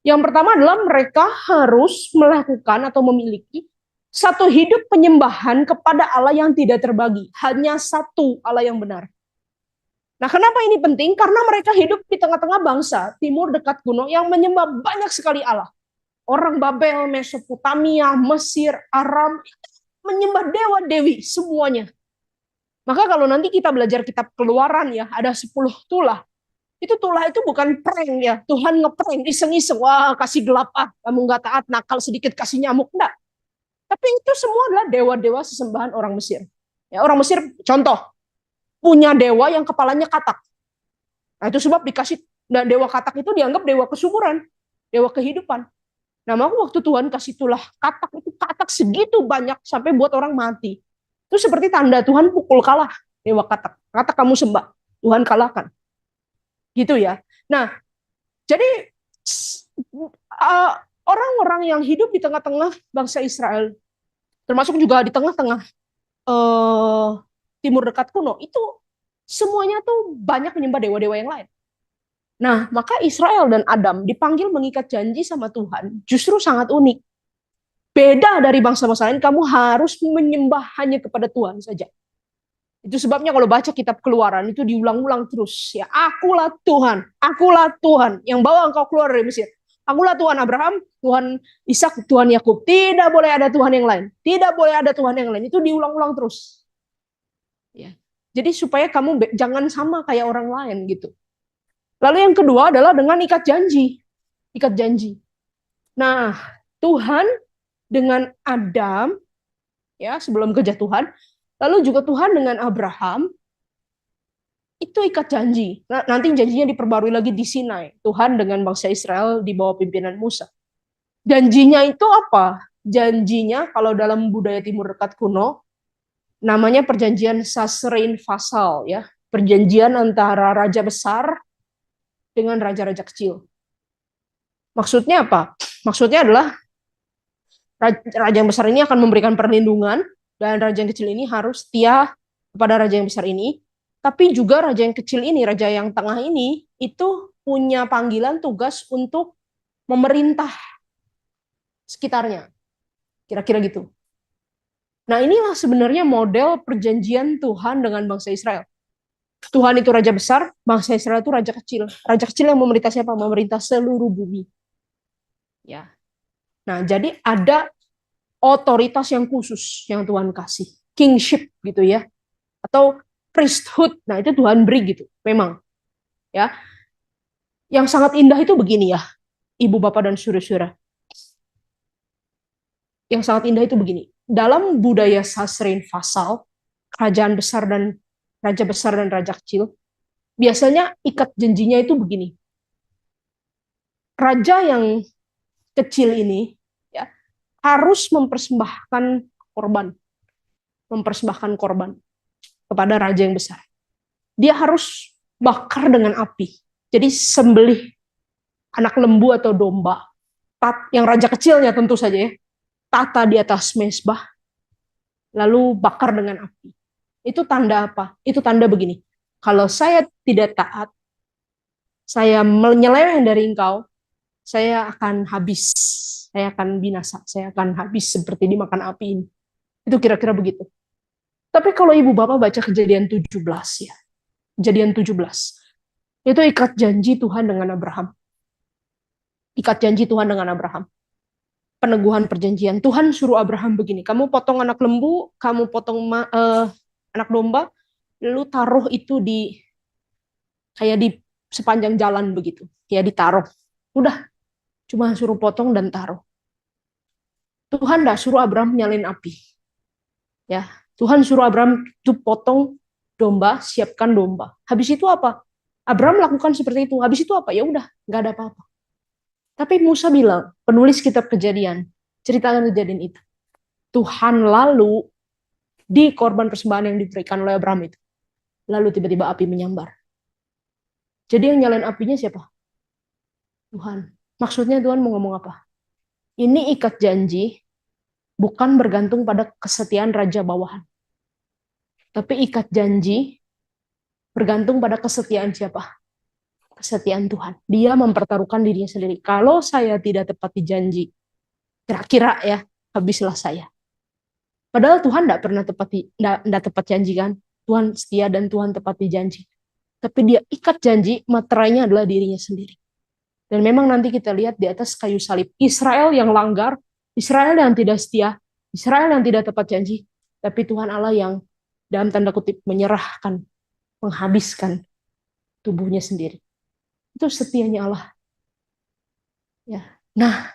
Yang pertama adalah mereka harus melakukan atau memiliki satu hidup penyembahan kepada Allah yang tidak terbagi. Hanya satu Allah yang benar. Nah, kenapa ini penting? Karena mereka hidup di tengah-tengah bangsa timur dekat kuno yang menyembah banyak sekali Allah. Orang Babel, Mesopotamia, Mesir, Aram, menyembah dewa-dewi semuanya. Maka kalau nanti kita belajar kitab Keluaran ya, ada 10 tulah. Itu tulah itu bukan prank ya. Tuhan ngeprank, iseng-iseng. Wah, kasih gelap kamu nggak taat, nakal sedikit kasih nyamuk. Enggak. Tapi itu semua adalah dewa-dewa sesembahan orang Mesir. Ya, orang Mesir contoh, punya dewa yang kepalanya katak. Nah, itu sebab dikasih dewa katak itu dianggap dewa kesuburan, dewa kehidupan. Nah, maka waktu Tuhan kasih tulah katak itu katak segitu banyak sampai buat orang mati. Itu seperti tanda Tuhan pukul kalah dewa katak. Katak kamu sembah, Tuhan kalahkan. Gitu ya. Nah, jadi orang-orang yang hidup di tengah-tengah bangsa Israel, termasuk juga di tengah-tengah timur dekat kuno, itu semuanya tuh banyak menyembah dewa-dewa yang lain. Nah, maka Israel dan Adam dipanggil mengikat janji sama Tuhan justru sangat unik. Beda dari bangsa-bangsa lain, kamu harus menyembah hanya kepada Tuhan saja. Itu sebabnya kalau baca kitab Keluaran itu diulang-ulang terus. Ya, akulah Tuhan yang bawa engkau keluar dari Mesir. Akulah Tuhan Abraham, Tuhan Ishak, Tuhan Yakub. Tidak boleh ada Tuhan yang lain. Tidak boleh ada Tuhan yang lain. Itu diulang-ulang terus. Ya. Jadi supaya kamu jangan sama kayak orang lain gitu. Lalu yang kedua adalah dengan ikat janji. Ikat janji. Nah, Tuhan dengan Adam, ya sebelum kejatuhan, lalu juga Tuhan dengan Abraham, itu ikat janji. Nah, nanti janjinya diperbarui lagi di Sinai. Tuhan dengan bangsa Israel di bawah pimpinan Musa. Janjinya itu apa? Janjinya kalau dalam budaya timur dekat kuno, namanya perjanjian Sasrein Fasal, ya. Perjanjian antara raja besar dengan raja-raja kecil. Maksudnya apa? Maksudnya adalah raja yang besar ini akan memberikan perlindungan dan raja yang kecil ini harus setia kepada raja yang besar ini. Tapi juga raja yang kecil ini, raja yang tengah ini, itu punya panggilan tugas untuk memerintah sekitarnya. Kira-kira gitu. Nah, inilah sebenarnya model perjanjian Tuhan dengan bangsa Israel. Tuhan itu raja besar, bangsa Israel itu raja kecil. Raja kecil yang memerintah siapa? Memerintah seluruh bumi. Ya. Nah, jadi ada otoritas yang khusus yang Tuhan kasih. Kingship gitu ya. Atau priesthood. Nah, itu Tuhan beri gitu. Memang. Ya. Yang sangat indah itu begini ya. Ibu, bapak, dan saudara-saudara. Yang sangat indah itu begini. Dalam budaya Sasrein Fasal, kerajaan besar dan raja kecil, biasanya ikat janjinya itu begini. Raja yang kecil ini ya harus mempersembahkan korban kepada raja yang besar. Dia harus bakar dengan api. Jadi sembelih anak lembu atau domba. Yang raja kecilnya tentu saja ya, tata di atas mezbah, lalu bakar dengan api. Itu tanda apa? Itu tanda begini. Kalau saya tidak taat, saya menyeleweng dari engkau, saya akan habis. Saya akan binasa. Saya akan habis seperti dimakan api ini. Itu kira-kira begitu. Tapi kalau ibu bapak baca Kejadian 17 ya. Kejadian 17. Itu ikat janji Tuhan dengan Abraham. Ikat janji Tuhan dengan Abraham. Peneguhan perjanjian. Tuhan suruh Abraham begini. Kamu potong anak lembu, kamu potong anak domba, lalu taruh itu di kayak di sepanjang jalan begitu. Ya ditaruh. Udah. Cuma suruh potong dan taruh. Tuhan enggak suruh Abraham nyalain api. Ya, Tuhan suruh Abraham itu potong domba, siapkan domba. Habis itu apa? Abraham melakukan seperti itu. Habis itu apa? Ya udah, nggak ada apa-apa. Tapi Musa bilang, penulis kitab Kejadian, ceritakan kejadian itu. Tuhan lalu di korban persembahan yang diberikan oleh Abraham itu. Lalu tiba-tiba api menyambar. Jadi yang nyalain apinya siapa? Tuhan. Maksudnya Tuhan mau ngomong apa? Ini ikat janji bukan bergantung pada kesetiaan raja bawahan. Tapi ikat janji bergantung pada kesetiaan siapa? kesetiaan Tuhan. Dia mempertaruhkan dirinya sendiri. Kalau saya tidak tepati janji, kira-kira ya, habislah saya. Padahal Tuhan tidak pernah tepat janji kan. Tuhan setia dan Tuhan tepati janji. Tapi dia ikat janji, materainya adalah dirinya sendiri. Dan memang nanti kita lihat di atas kayu salib, Israel yang langgar, Israel yang tidak setia, Israel yang tidak tepat janji, tapi Tuhan Allah yang dalam tanda kutip menyerahkan, menghabiskan tubuhnya sendiri. Itu setianya Allah. Ya. Nah,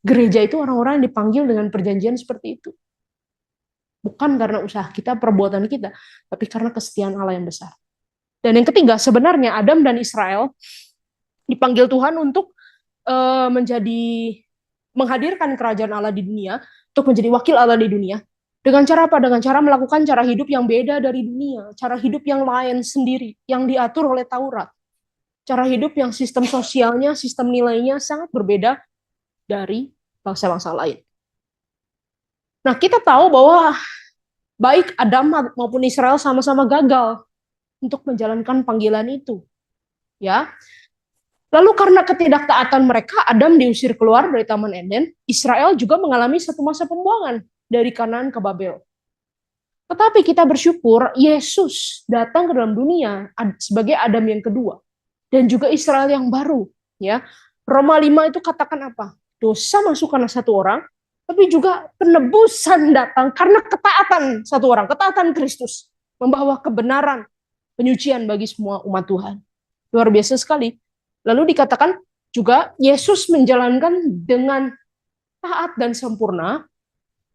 gereja itu orang-orang yang dipanggil dengan perjanjian seperti itu. Bukan karena usaha kita, perbuatan kita, tapi karena kesetiaan Allah yang besar. Dan yang ketiga, sebenarnya Adam dan Israel dipanggil Tuhan untuk menghadirkan kerajaan Allah di dunia, untuk menjadi wakil Allah di dunia. Dengan cara apa? Dengan cara melakukan cara hidup yang beda dari dunia, cara hidup yang lain sendiri, yang diatur oleh Taurat. Cara hidup yang sistem sosialnya, sistem nilainya sangat berbeda dari bangsa-bangsa lain. Nah, kita tahu bahwa baik Adam maupun Israel sama-sama gagal untuk menjalankan panggilan itu. Ya. Lalu karena ketidaktaatan mereka, Adam diusir keluar dari Taman Eden, Israel juga mengalami satu masa pembuangan dari Kanaan ke Babel. Tetapi kita bersyukur Yesus datang ke dalam dunia sebagai Adam yang kedua dan juga Israel yang baru, ya. Roma 5 itu katakan apa? Dosa masuk karena satu orang, tapi juga penebusan datang karena ketaatan satu orang, ketaatan Kristus, membawa kebenaran, penyucian bagi semua umat Tuhan. Luar biasa sekali. Lalu dikatakan juga Yesus menjalankan dengan taat dan sempurna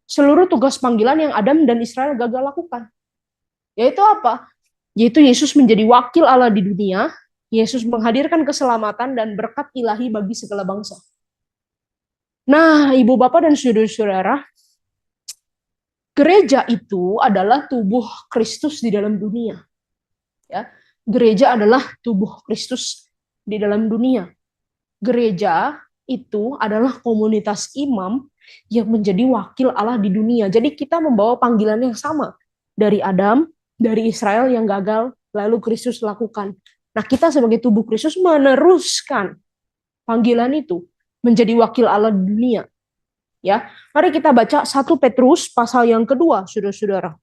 seluruh tugas panggilan yang Adam dan Israel gagal lakukan. Yaitu apa? Yaitu Yesus menjadi wakil Allah di dunia, Yesus menghadirkan keselamatan dan berkat ilahi bagi segala bangsa. Nah, Ibu Bapak dan saudara-saudara, gereja itu adalah tubuh Kristus di dalam dunia. Ya, gereja adalah tubuh Kristus di dalam dunia. Gereja itu adalah komunitas imam yang menjadi wakil Allah di dunia. Jadi kita membawa panggilan yang sama dari Adam, dari Israel yang gagal, lalu Kristus lakukan. Nah, kita sebagai tubuh Kristus meneruskan panggilan itu menjadi wakil Allah di dunia. Ya, mari kita baca 1 Petrus pasal yang kedua, saudara-saudara.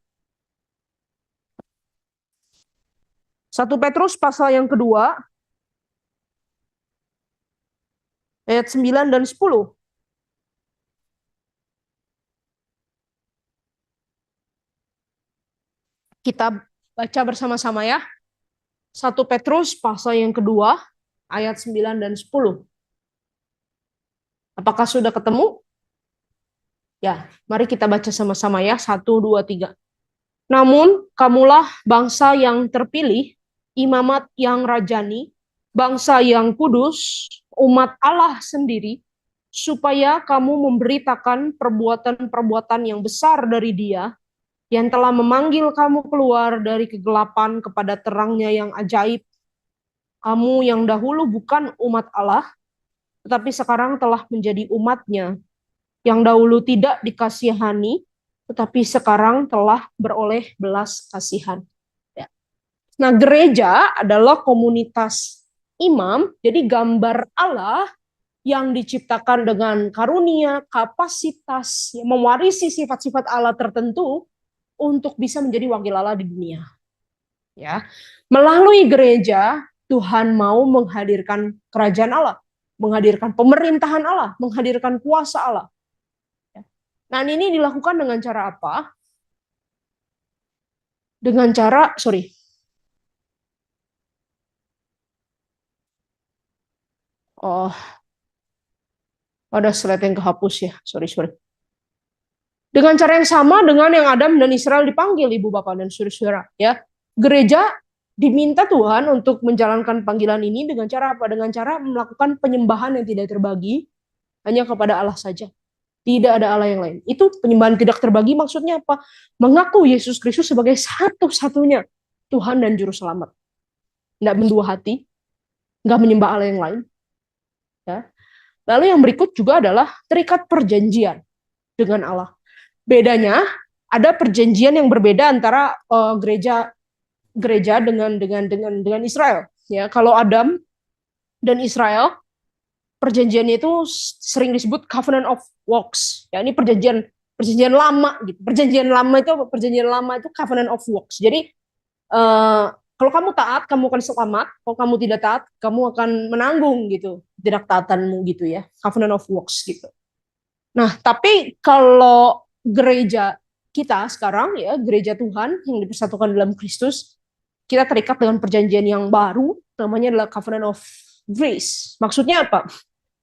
1 Petrus pasal yang kedua, ayat 9 dan 10. Kita baca bersama-sama ya. 1 Petrus pasal yang kedua, ayat 9 dan 10. Apakah sudah ketemu? Ya, mari kita baca sama-sama ya. 1, 2, 3. Namun, kamulah bangsa yang terpilih, imamat yang rajani, bangsa yang kudus, umat Allah sendiri, supaya kamu memberitakan perbuatan-perbuatan yang besar dari Dia, yang telah memanggil kamu keluar dari kegelapan kepada terangnya yang ajaib. Kamu yang dahulu bukan umat Allah, tetapi sekarang telah menjadi umat-Nya. Yang dahulu tidak dikasihani, tetapi sekarang telah beroleh belas kasihan. Ya. Nah, gereja adalah komunitas imam, jadi gambar Allah yang diciptakan dengan karunia, kapasitas, mewarisi sifat-sifat Allah tertentu, untuk bisa menjadi wakil Allah di dunia. Ya, melalui gereja Tuhan mau menghadirkan kerajaan Allah, menghadirkan pemerintahan Allah, menghadirkan kuasa Allah. Nah, ini dilakukan dengan cara apa? Dengan cara, ada slide yang kehapus ya, sorry. Dengan cara yang sama dengan yang Adam dan Israel dipanggil, Ibu Bapak dan saudara-saudara, ya. Gereja diminta Tuhan untuk menjalankan panggilan ini dengan cara apa? Dengan cara melakukan penyembahan yang tidak terbagi hanya kepada Allah saja. Tidak ada Allah yang lain. Itu penyembahan tidak terbagi maksudnya apa? Mengaku Yesus Kristus sebagai satu-satunya Tuhan dan Juru Selamat. Tidak mendua hati, nggak menyembah Allah yang lain. Ya. Lalu yang berikut juga adalah terikat perjanjian dengan Allah. Bedanya ada perjanjian yang berbeda antara gereja dengan Israel. Ya, kalau Adam dan Israel, perjanjiannya itu sering disebut covenant of works. Ya, ini perjanjian lama gitu. Perjanjian lama itu covenant of works. Jadi kalau kamu taat, kamu akan selamat. Kalau kamu tidak taat, kamu akan menanggung gitu tidak taatanmu gitu ya. Covenant of works gitu. Nah, tapi kalau gereja kita sekarang ya, gereja Tuhan yang dipersatukan dalam Kristus, kita terikat dengan perjanjian yang baru, namanya adalah covenant of grace. Maksudnya apa?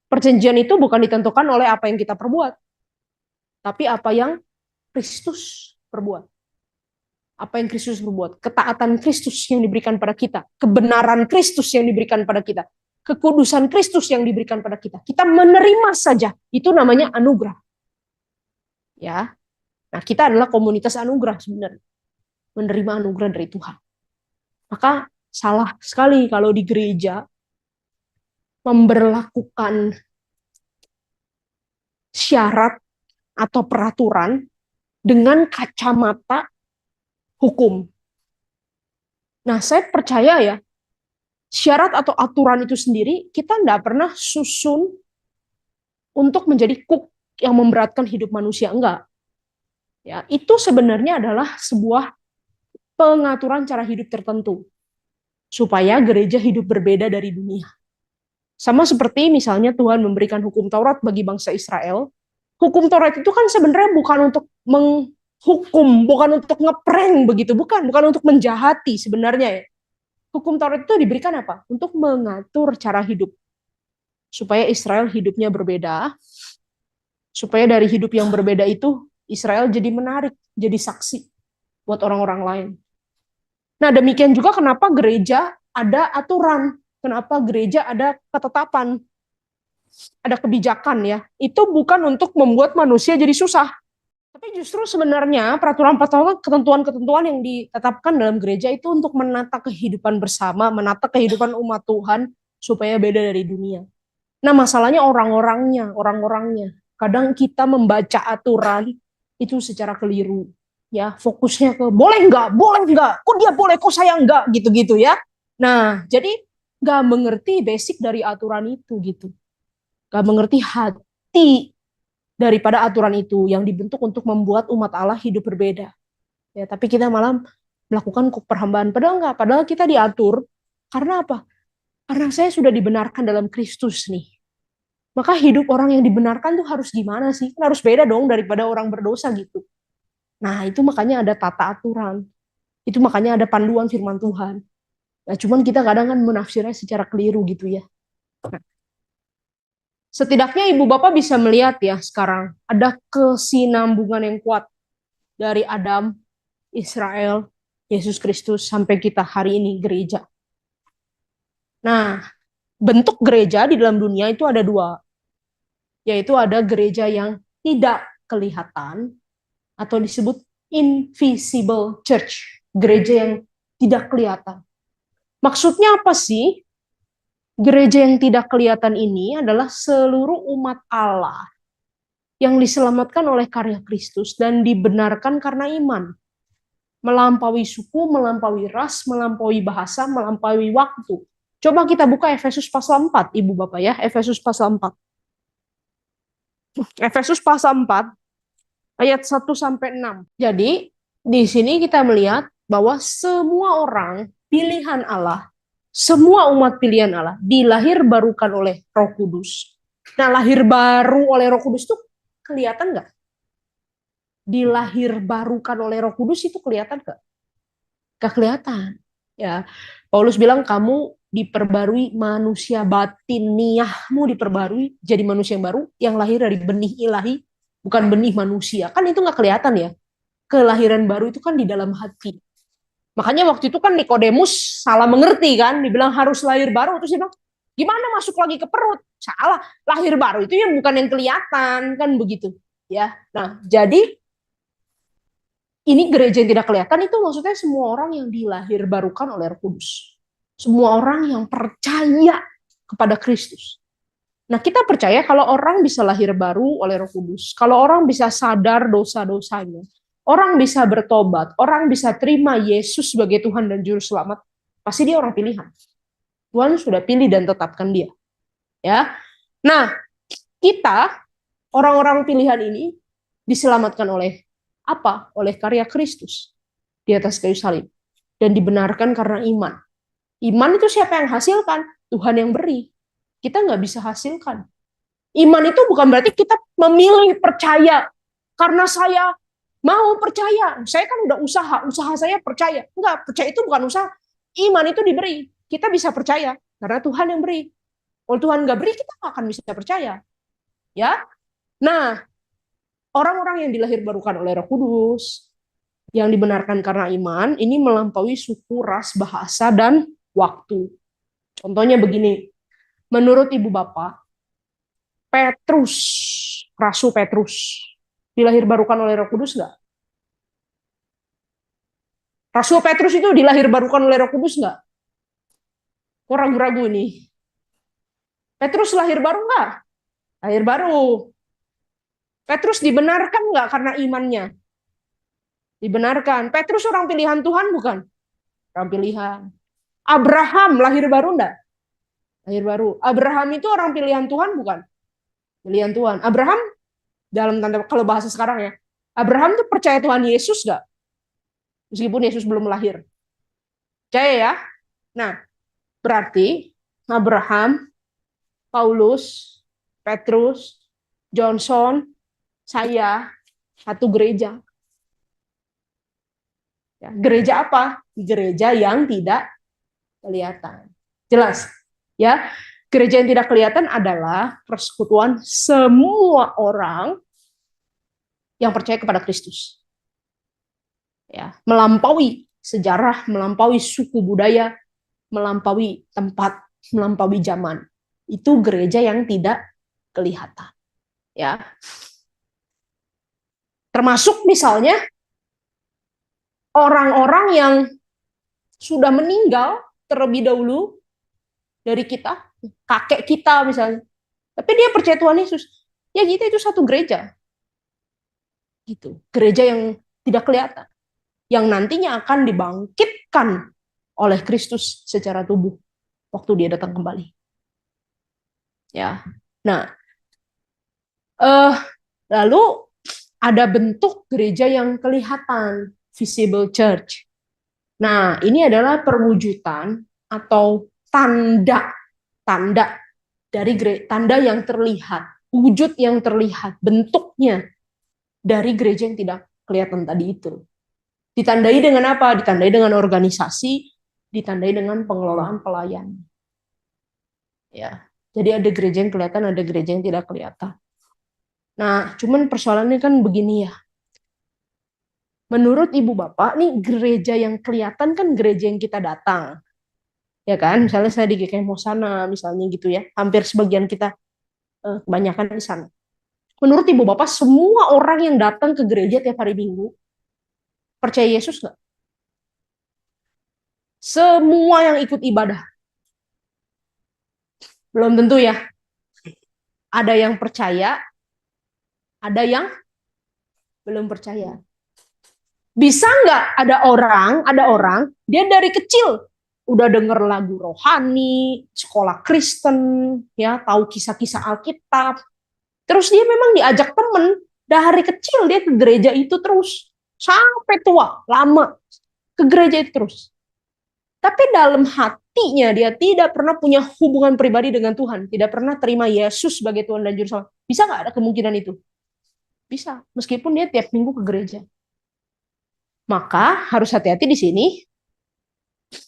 Perjanjian itu bukan ditentukan oleh apa yang kita perbuat, tapi apa yang Kristus perbuat. Apa yang Kristus perbuat, ketaatan Kristus yang diberikan pada kita, kebenaran Kristus yang diberikan pada kita, kekudusan Kristus yang diberikan pada kita. Kita menerima saja, itu namanya anugerah. Ya, nah kita adalah komunitas anugerah sebenarnya, menerima anugerah dari Tuhan. Maka salah sekali kalau di gereja memberlakukan syarat atau peraturan dengan kacamata hukum. Nah, saya percaya ya, syarat atau aturan itu sendiri kita tidak pernah susun untuk menjadi kuk yang memberatkan hidup manusia, enggak. Ya, itu sebenarnya adalah sebuah pengaturan cara hidup tertentu supaya gereja hidup berbeda dari dunia. Sama seperti misalnya Tuhan memberikan hukum Taurat bagi bangsa Israel. Hukum Taurat itu kan sebenarnya bukan untuk menghukum, bukan untuk ngeprank begitu, bukan untuk menjahati sebenarnya ya. Hukum Taurat itu diberikan apa? Untuk mengatur cara hidup. Supaya Israel hidupnya berbeda. Supaya dari hidup yang berbeda itu Israel jadi menarik, jadi saksi buat orang-orang lain. Nah, demikian juga kenapa gereja ada aturan, kenapa gereja ada ketetapan, ada kebijakan ya. Itu bukan untuk membuat manusia jadi susah. Tapi justru sebenarnya peraturan-peraturan, ketentuan-ketentuan yang ditetapkan dalam gereja itu untuk menata kehidupan bersama, menata kehidupan umat Tuhan supaya beda dari dunia. Nah, masalahnya orang-orangnya. Kadang kita membaca aturan itu secara keliru. Ya, fokusnya ke boleh nggak, kok dia boleh, kok saya nggak, gitu-gitu ya. Nah, jadi nggak mengerti basic dari aturan itu gitu. Nggak mengerti hati daripada aturan itu yang dibentuk untuk membuat umat Allah hidup berbeda. Ya, tapi kita malah melakukan perhambaan. Padahal nggak, padahal kita diatur. Karena apa? Karena saya sudah dibenarkan dalam Kristus nih. Maka hidup orang yang dibenarkan tuh harus gimana sih? Harus beda dong daripada orang berdosa gitu. Nah, itu makanya ada tata aturan. Itu makanya ada panduan firman Tuhan. Nah, cuman kita kadang kan menafsirnya secara keliru gitu ya. Nah, setidaknya ibu bapak bisa melihat ya sekarang ada kesinambungan yang kuat dari Adam, Israel, Yesus Kristus sampai kita hari ini gereja. Nah, bentuk gereja di dalam dunia itu ada dua, yaitu ada gereja yang tidak kelihatan atau disebut invisible church, gereja yang tidak kelihatan. Maksudnya apa sih? Gereja yang tidak kelihatan ini adalah seluruh umat Allah yang diselamatkan oleh karya Kristus dan dibenarkan karena iman. Melampaui suku, melampaui ras, melampaui bahasa, melampaui waktu. Coba kita buka Efesus pasal 4, Ibu Bapak ya, Efesus pasal 4. Efesus pasal 4 ayat 1 sampai 6. Jadi, di sini kita melihat bahwa semua orang pilihan Allah, semua umat pilihan Allah dilahir barukan oleh Roh Kudus. Nah, lahir baru oleh Roh Kudus itu kelihatan nggak? Dilahir barukan oleh Roh Kudus itu kelihatan nggak? Nggak kelihatan. Ya, Paulus bilang kamu diperbarui manusia batiniahmu diperbarui jadi manusia yang baru yang lahir dari benih ilahi bukan benih manusia. Kan itu nggak kelihatan ya. Kelahiran baru itu kan di dalam hati. Makanya waktu itu kan Nikodemus salah mengerti kan, dibilang harus lahir baru, terus dia bilang, gimana masuk lagi ke perut? Salah, lahir baru itu yang bukan yang kelihatan, kan begitu. Ya, nah jadi ini gereja yang tidak kelihatan itu maksudnya semua orang yang dilahir barukan oleh Roh Kudus. Semua orang yang percaya kepada Kristus. Nah, kita percaya kalau orang bisa lahir baru oleh Roh Kudus, kalau orang bisa sadar dosa-dosanya, orang bisa bertobat, orang bisa terima Yesus sebagai Tuhan dan Juru Selamat, pasti dia orang pilihan. Tuhan sudah pilih dan tetapkan dia. Ya. Nah, kita orang-orang pilihan ini diselamatkan oleh apa? Oleh karya Kristus di atas kayu salib dan dibenarkan karena iman. Iman itu siapa yang hasilkan? Tuhan yang beri. Kita nggak bisa hasilkan. Iman itu bukan berarti kita memilih percaya karena saya mau percaya. Saya kan udah usaha saya percaya. Enggak, percaya itu bukan usaha. Iman itu diberi. Kita bisa percaya karena Tuhan yang beri. Kalau Tuhan nggak beri, kita nggak akan bisa percaya. Ya, nah orang-orang yang dilahirbarukan oleh Roh Kudus, yang dibenarkan karena iman, ini melampaui suku, ras, bahasa, dan waktu. Contohnya begini, menurut Ibu Bapak, Petrus, Rasul Petrus, dilahirbarukan oleh Roh Kudus nggak? Rasul Petrus itu dilahirbarukan oleh Roh Kudus nggak? Kok ragu-ragu nih? Petrus lahir baru nggak? Lahir baru. Petrus dibenarkan nggak karena imannya? Dibenarkan. Petrus orang pilihan Tuhan bukan? Orang pilihan. Abraham lahir baru nggak? Lahir baru. Abraham itu orang pilihan Tuhan bukan? Pilihan Tuhan. Abraham dalam tanda kalau bahasa sekarang ya, Abraham tuh percaya Tuhan Yesus nggak? Meskipun Yesus belum lahir. Percaya ya? Nah, berarti Abraham, Paulus, Petrus, Johnson, saya satu gereja. Ya, gereja apa? Gereja yang tidak kelihatan. Jelas? Ya, gereja yang tidak kelihatan adalah persekutuan semua orang yang percaya kepada Kristus. Ya, melampaui sejarah, melampaui suku budaya, melampaui tempat, melampaui zaman. Itu gereja yang tidak kelihatan. Ya. Termasuk misalnya orang-orang yang sudah meninggal terlebih dahulu dari kita, kakek kita misalnya. Tapi dia percaya Tuhan Yesus. Ya gitu, itu satu gereja. Gitu. Gereja yang tidak kelihatan. Yang nantinya akan dibangkitkan oleh Kristus secara tubuh waktu dia datang kembali. Ya. Nah, lalu ada bentuk gereja yang kelihatan, visible church. Nah, ini adalah perwujudan atau tanda dari tanda yang terlihat, wujud yang terlihat, bentuknya dari gereja yang tidak kelihatan tadi itu. Ditandai dengan apa? Ditandai dengan organisasi, ditandai dengan pengelolaan pelayan. Ya, jadi ada gereja yang kelihatan, ada gereja yang tidak kelihatan. Nah, cuman persoalannya kan begini ya. Menurut Ibu Bapak, nih gereja yang kelihatan kan gereja yang kita datang. Ya kan, misalnya saya di GKM Hosana, misalnya gitu ya. Hampir sebagian kita, kebanyakan di sana. Menurut Ibu Bapak, semua orang yang datang ke gereja tiap hari Minggu, percaya Yesus nggak? Semua yang ikut ibadah. Belum tentu ya. Ada yang percaya, ada yang belum percaya. Bisa nggak ada orang, dia dari kecil udah denger lagu rohani, sekolah Kristen, ya tahu kisah-kisah Alkitab. Terus dia memang diajak temen, dari kecil dia ke gereja itu terus. Sampai tua, lama, ke gereja itu terus. Tapi dalam hatinya dia tidak pernah punya hubungan pribadi dengan Tuhan. Tidak pernah terima Yesus sebagai Tuhan dan Juru Selamat. Bisa nggak ada kemungkinan itu? Bisa, meskipun dia tiap minggu ke gereja. Maka harus hati-hati di sini.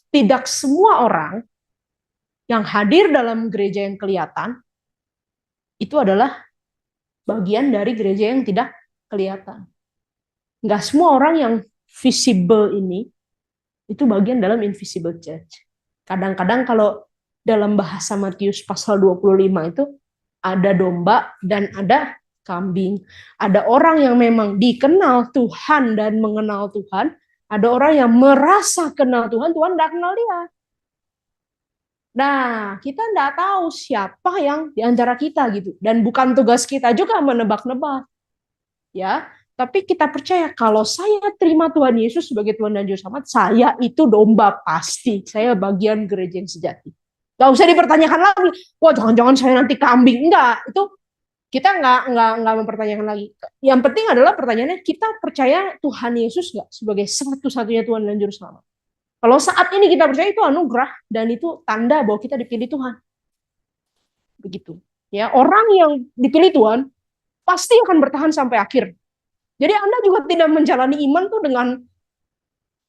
Tidak semua orang yang hadir dalam gereja yang kelihatan itu adalah bagian dari gereja yang tidak kelihatan. Nggak semua orang yang visible ini itu bagian dalam invisible church. Kadang-kadang kalau dalam bahasa Matius pasal 25 itu ada domba dan ada kambing. Ada orang yang memang dikenal Tuhan dan mengenal Tuhan. Ada orang yang merasa kenal Tuhan, Tuhan tidak kenal dia. Nah, kita tidak tahu siapa yang di antara kita gitu. Dan bukan tugas kita juga menebak-nebak. Ya, tapi kita percaya kalau saya terima Tuhan Yesus sebagai Tuhan dan Juru Selamat, saya itu domba pasti. Saya bagian gereja yang sejati. Gak usah dipertanyakan lagi. Wah, jangan-jangan saya nanti kambing. Enggak, itu kita nggak mempertanyakan lagi. Yang penting adalah pertanyaannya, kita percaya Tuhan Yesus nggak sebagai satu-satunya Tuhan dan Juru Selamat. Kalau saat ini kita percaya, itu anugerah dan itu tanda bahwa kita dipilih Tuhan. Begitu. Ya, orang yang dipilih Tuhan pasti akan bertahan sampai akhir. Jadi Anda juga tidak menjalani iman tuh dengan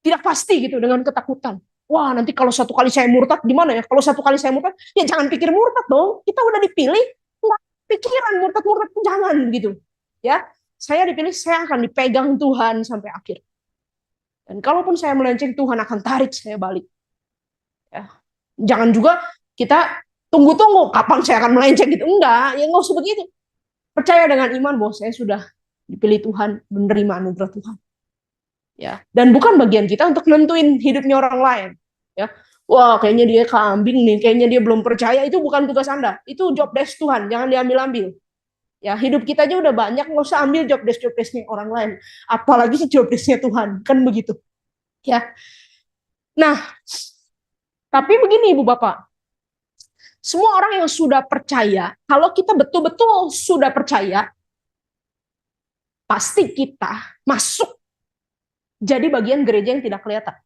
tidak pasti gitu, dengan ketakutan. Wah, nanti kalau satu kali saya murtad gimana ya? Kalau satu kali saya murtad, ya jangan pikir murtad dong. Kita udah dipilih, nggak pikiran murtad-murtad, jangan gitu. Ya, saya dipilih, saya akan dipegang Tuhan sampai akhir. Dan kalaupun saya melenceng, Tuhan akan tarik saya balik. Ya, jangan juga kita tunggu-tunggu kapan saya akan melenceng gitu. Enggak, ya nggak usah begitu. Percaya dengan iman bahwa saya sudah dipilih Tuhan, menerima anugerah Tuhan. Ya, dan bukan bagian kita untuk nentuin hidupnya orang lain. Ya, wah kayaknya dia kambing nih, kayaknya dia belum percaya. Itu bukan tugas Anda, itu job desk Tuhan, jangan diambil-ambil. Ya, hidup kita aja udah banyak, nggak usah ambil job desknya orang lain, apalagi job desknya Tuhan, kan begitu. Ya, nah, tapi begini Ibu Bapak, semua orang yang sudah percaya, kalau kita betul-betul sudah percaya, pasti kita masuk jadi bagian gereja yang tidak kelihatan.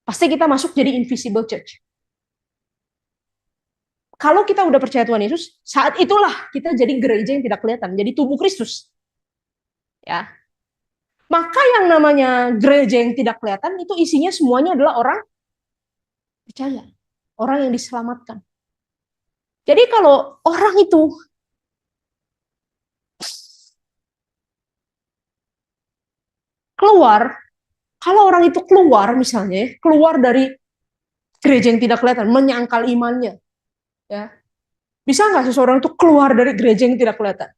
Pasti kita masuk jadi invisible church. Kalau kita udah percaya Tuhan Yesus, saat itulah kita jadi gereja yang tidak kelihatan, jadi tubuh Kristus. Ya. Maka yang namanya gereja yang tidak kelihatan itu isinya semuanya adalah orang percaya, orang yang diselamatkan. Jadi kalau orang itu keluar, kalau orang itu keluar misalnya, keluar dari gereja yang tidak kelihatan, menyangkal imannya, ya, bisa nggak seseorang itu keluar dari gereja yang tidak kelihatan?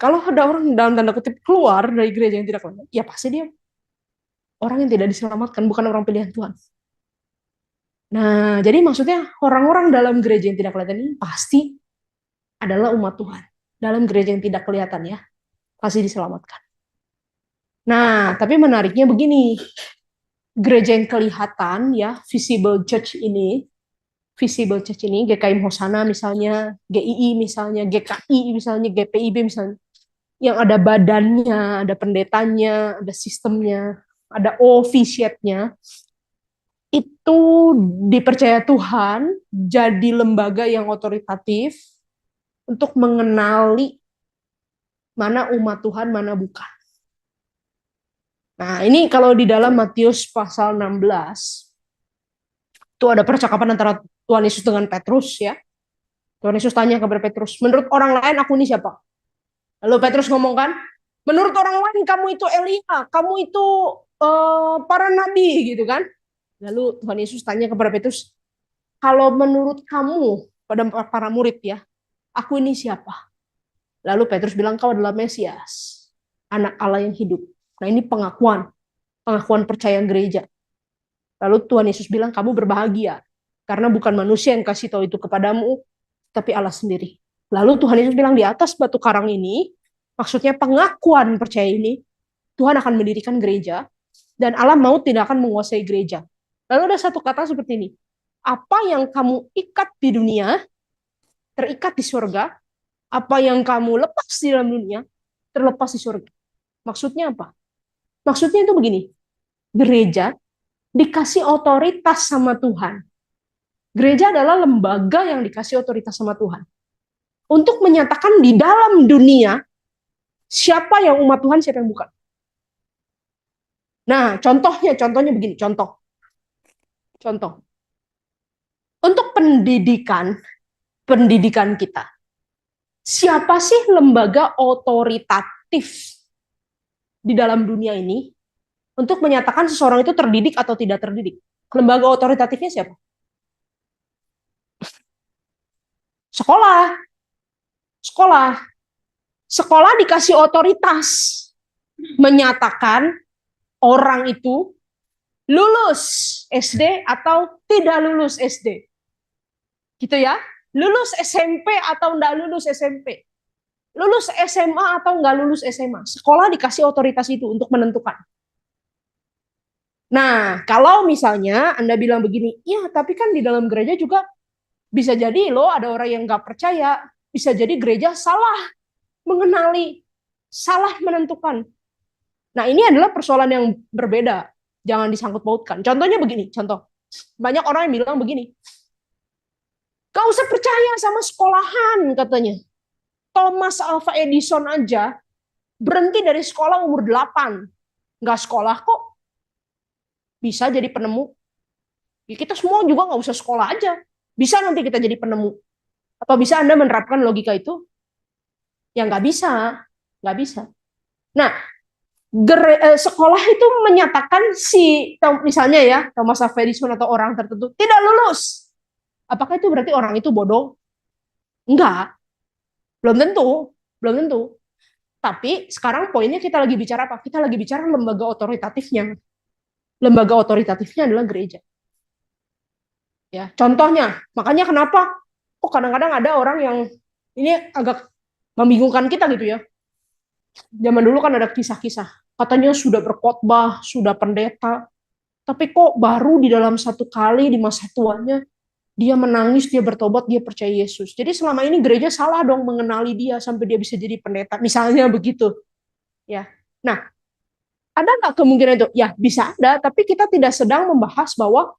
Kalau ada orang dalam tanda kutip keluar dari gereja yang tidak kelihatan, ya pasti dia orang yang tidak diselamatkan, bukan orang pilihan Tuhan. Nah, jadi maksudnya orang-orang dalam gereja yang tidak kelihatan ini pasti adalah umat Tuhan. Dalam gereja yang tidak kelihatan ya, pasti diselamatkan. Nah, tapi menariknya begini, gereja yang kelihatan ya, visible church ini, GKI Hosana misalnya, GII misalnya, GKI misalnya, GPIB misalnya, yang ada badannya, ada pendetanya, ada sistemnya, ada officiate-nya, itu dipercaya Tuhan jadi lembaga yang otoritatif untuk mengenali mana umat Tuhan, mana bukan. Nah, ini kalau di dalam Matius pasal 16, itu ada percakapan antara Tuhan Yesus dengan Petrus ya. Tuhan Yesus tanya kepada Petrus, menurut orang lain aku ini siapa? Lalu Petrus ngomong kan, menurut orang lain kamu itu Elia, kamu itu para nabi gitu kan. Lalu Tuhan Yesus tanya kepada Petrus, kalau menurut kamu, pada para murid ya, aku ini siapa? Lalu Petrus bilang, kau adalah Mesias, anak Allah yang hidup. Nah ini pengakuan percaya gereja. Lalu Tuhan Yesus bilang, kamu berbahagia, karena bukan manusia yang kasih tahu itu kepadamu, tapi Allah sendiri. Lalu Tuhan Yesus bilang, di atas batu karang ini, maksudnya pengakuan percaya ini, Tuhan akan mendirikan gereja, dan Allah mau tidak akan menguasai gereja. Lalu ada satu kata seperti ini, apa yang kamu ikat di dunia, terikat di surga, apa yang kamu lepas di dalam dunia, terlepas di surga. Maksudnya apa? Maksudnya itu begini, gereja dikasih otoritas sama Tuhan. Gereja adalah lembaga yang dikasih otoritas sama Tuhan. Untuk menyatakan di dalam dunia, siapa yang umat Tuhan, siapa yang bukan. Nah, contohnya begini, contoh. Untuk pendidikan kita. Siapa sih lembaga otoritatif di dalam dunia ini untuk menyatakan seseorang itu terdidik atau tidak terdidik? Lembaga otoritatifnya siapa? Sekolah. Sekolah dikasih otoritas menyatakan orang itu lulus SD atau tidak lulus SD. Gitu ya. Lulus SMP atau enggak lulus SMP. Lulus SMA atau enggak lulus SMA. Sekolah dikasih otoritas itu untuk menentukan. Nah, kalau misalnya Anda bilang begini, ya tapi kan di dalam gereja juga bisa jadi loh ada orang yang nggak percaya, bisa jadi gereja salah mengenali, salah menentukan. Nah, ini adalah persoalan yang berbeda, jangan disangkut pautkan. Contohnya begini, contoh. Banyak orang yang bilang begini, gak usah percaya sama sekolahan katanya. Thomas Alva Edison aja berhenti dari sekolah umur 8. Nggak sekolah kok, bisa jadi penemu. Ya, kita semua juga nggak usah sekolah aja. Bisa nanti kita jadi penemu. Apa bisa Anda menerapkan logika itu? Ya nggak bisa. Nggak bisa. Nah, sekolah itu menyatakan si, misalnya ya, Thomas Alva Edison atau orang tertentu tidak lulus. Apakah itu berarti orang itu bodoh? Enggak. Belum tentu. Belum tentu. Tapi sekarang poinnya kita lagi bicara apa? Kita lagi bicara lembaga otoritatifnya. Lembaga otoritatifnya adalah gereja. Ya, contohnya, makanya kenapa? Oh, kadang-kadang ada orang yang ini agak membingungkan kita gitu ya. Zaman dulu kan ada kisah-kisah, katanya sudah berkhotbah, sudah pendeta, tapi kok baru di dalam satu kali di masa tuanya dia menangis, dia bertobat, dia percaya Yesus. Jadi selama ini gereja salah dong mengenali dia sampai dia bisa jadi pendeta, misalnya begitu. Ya, nah ada nggak kemungkinan itu? Ya bisa ada, tapi kita tidak sedang membahas bahwa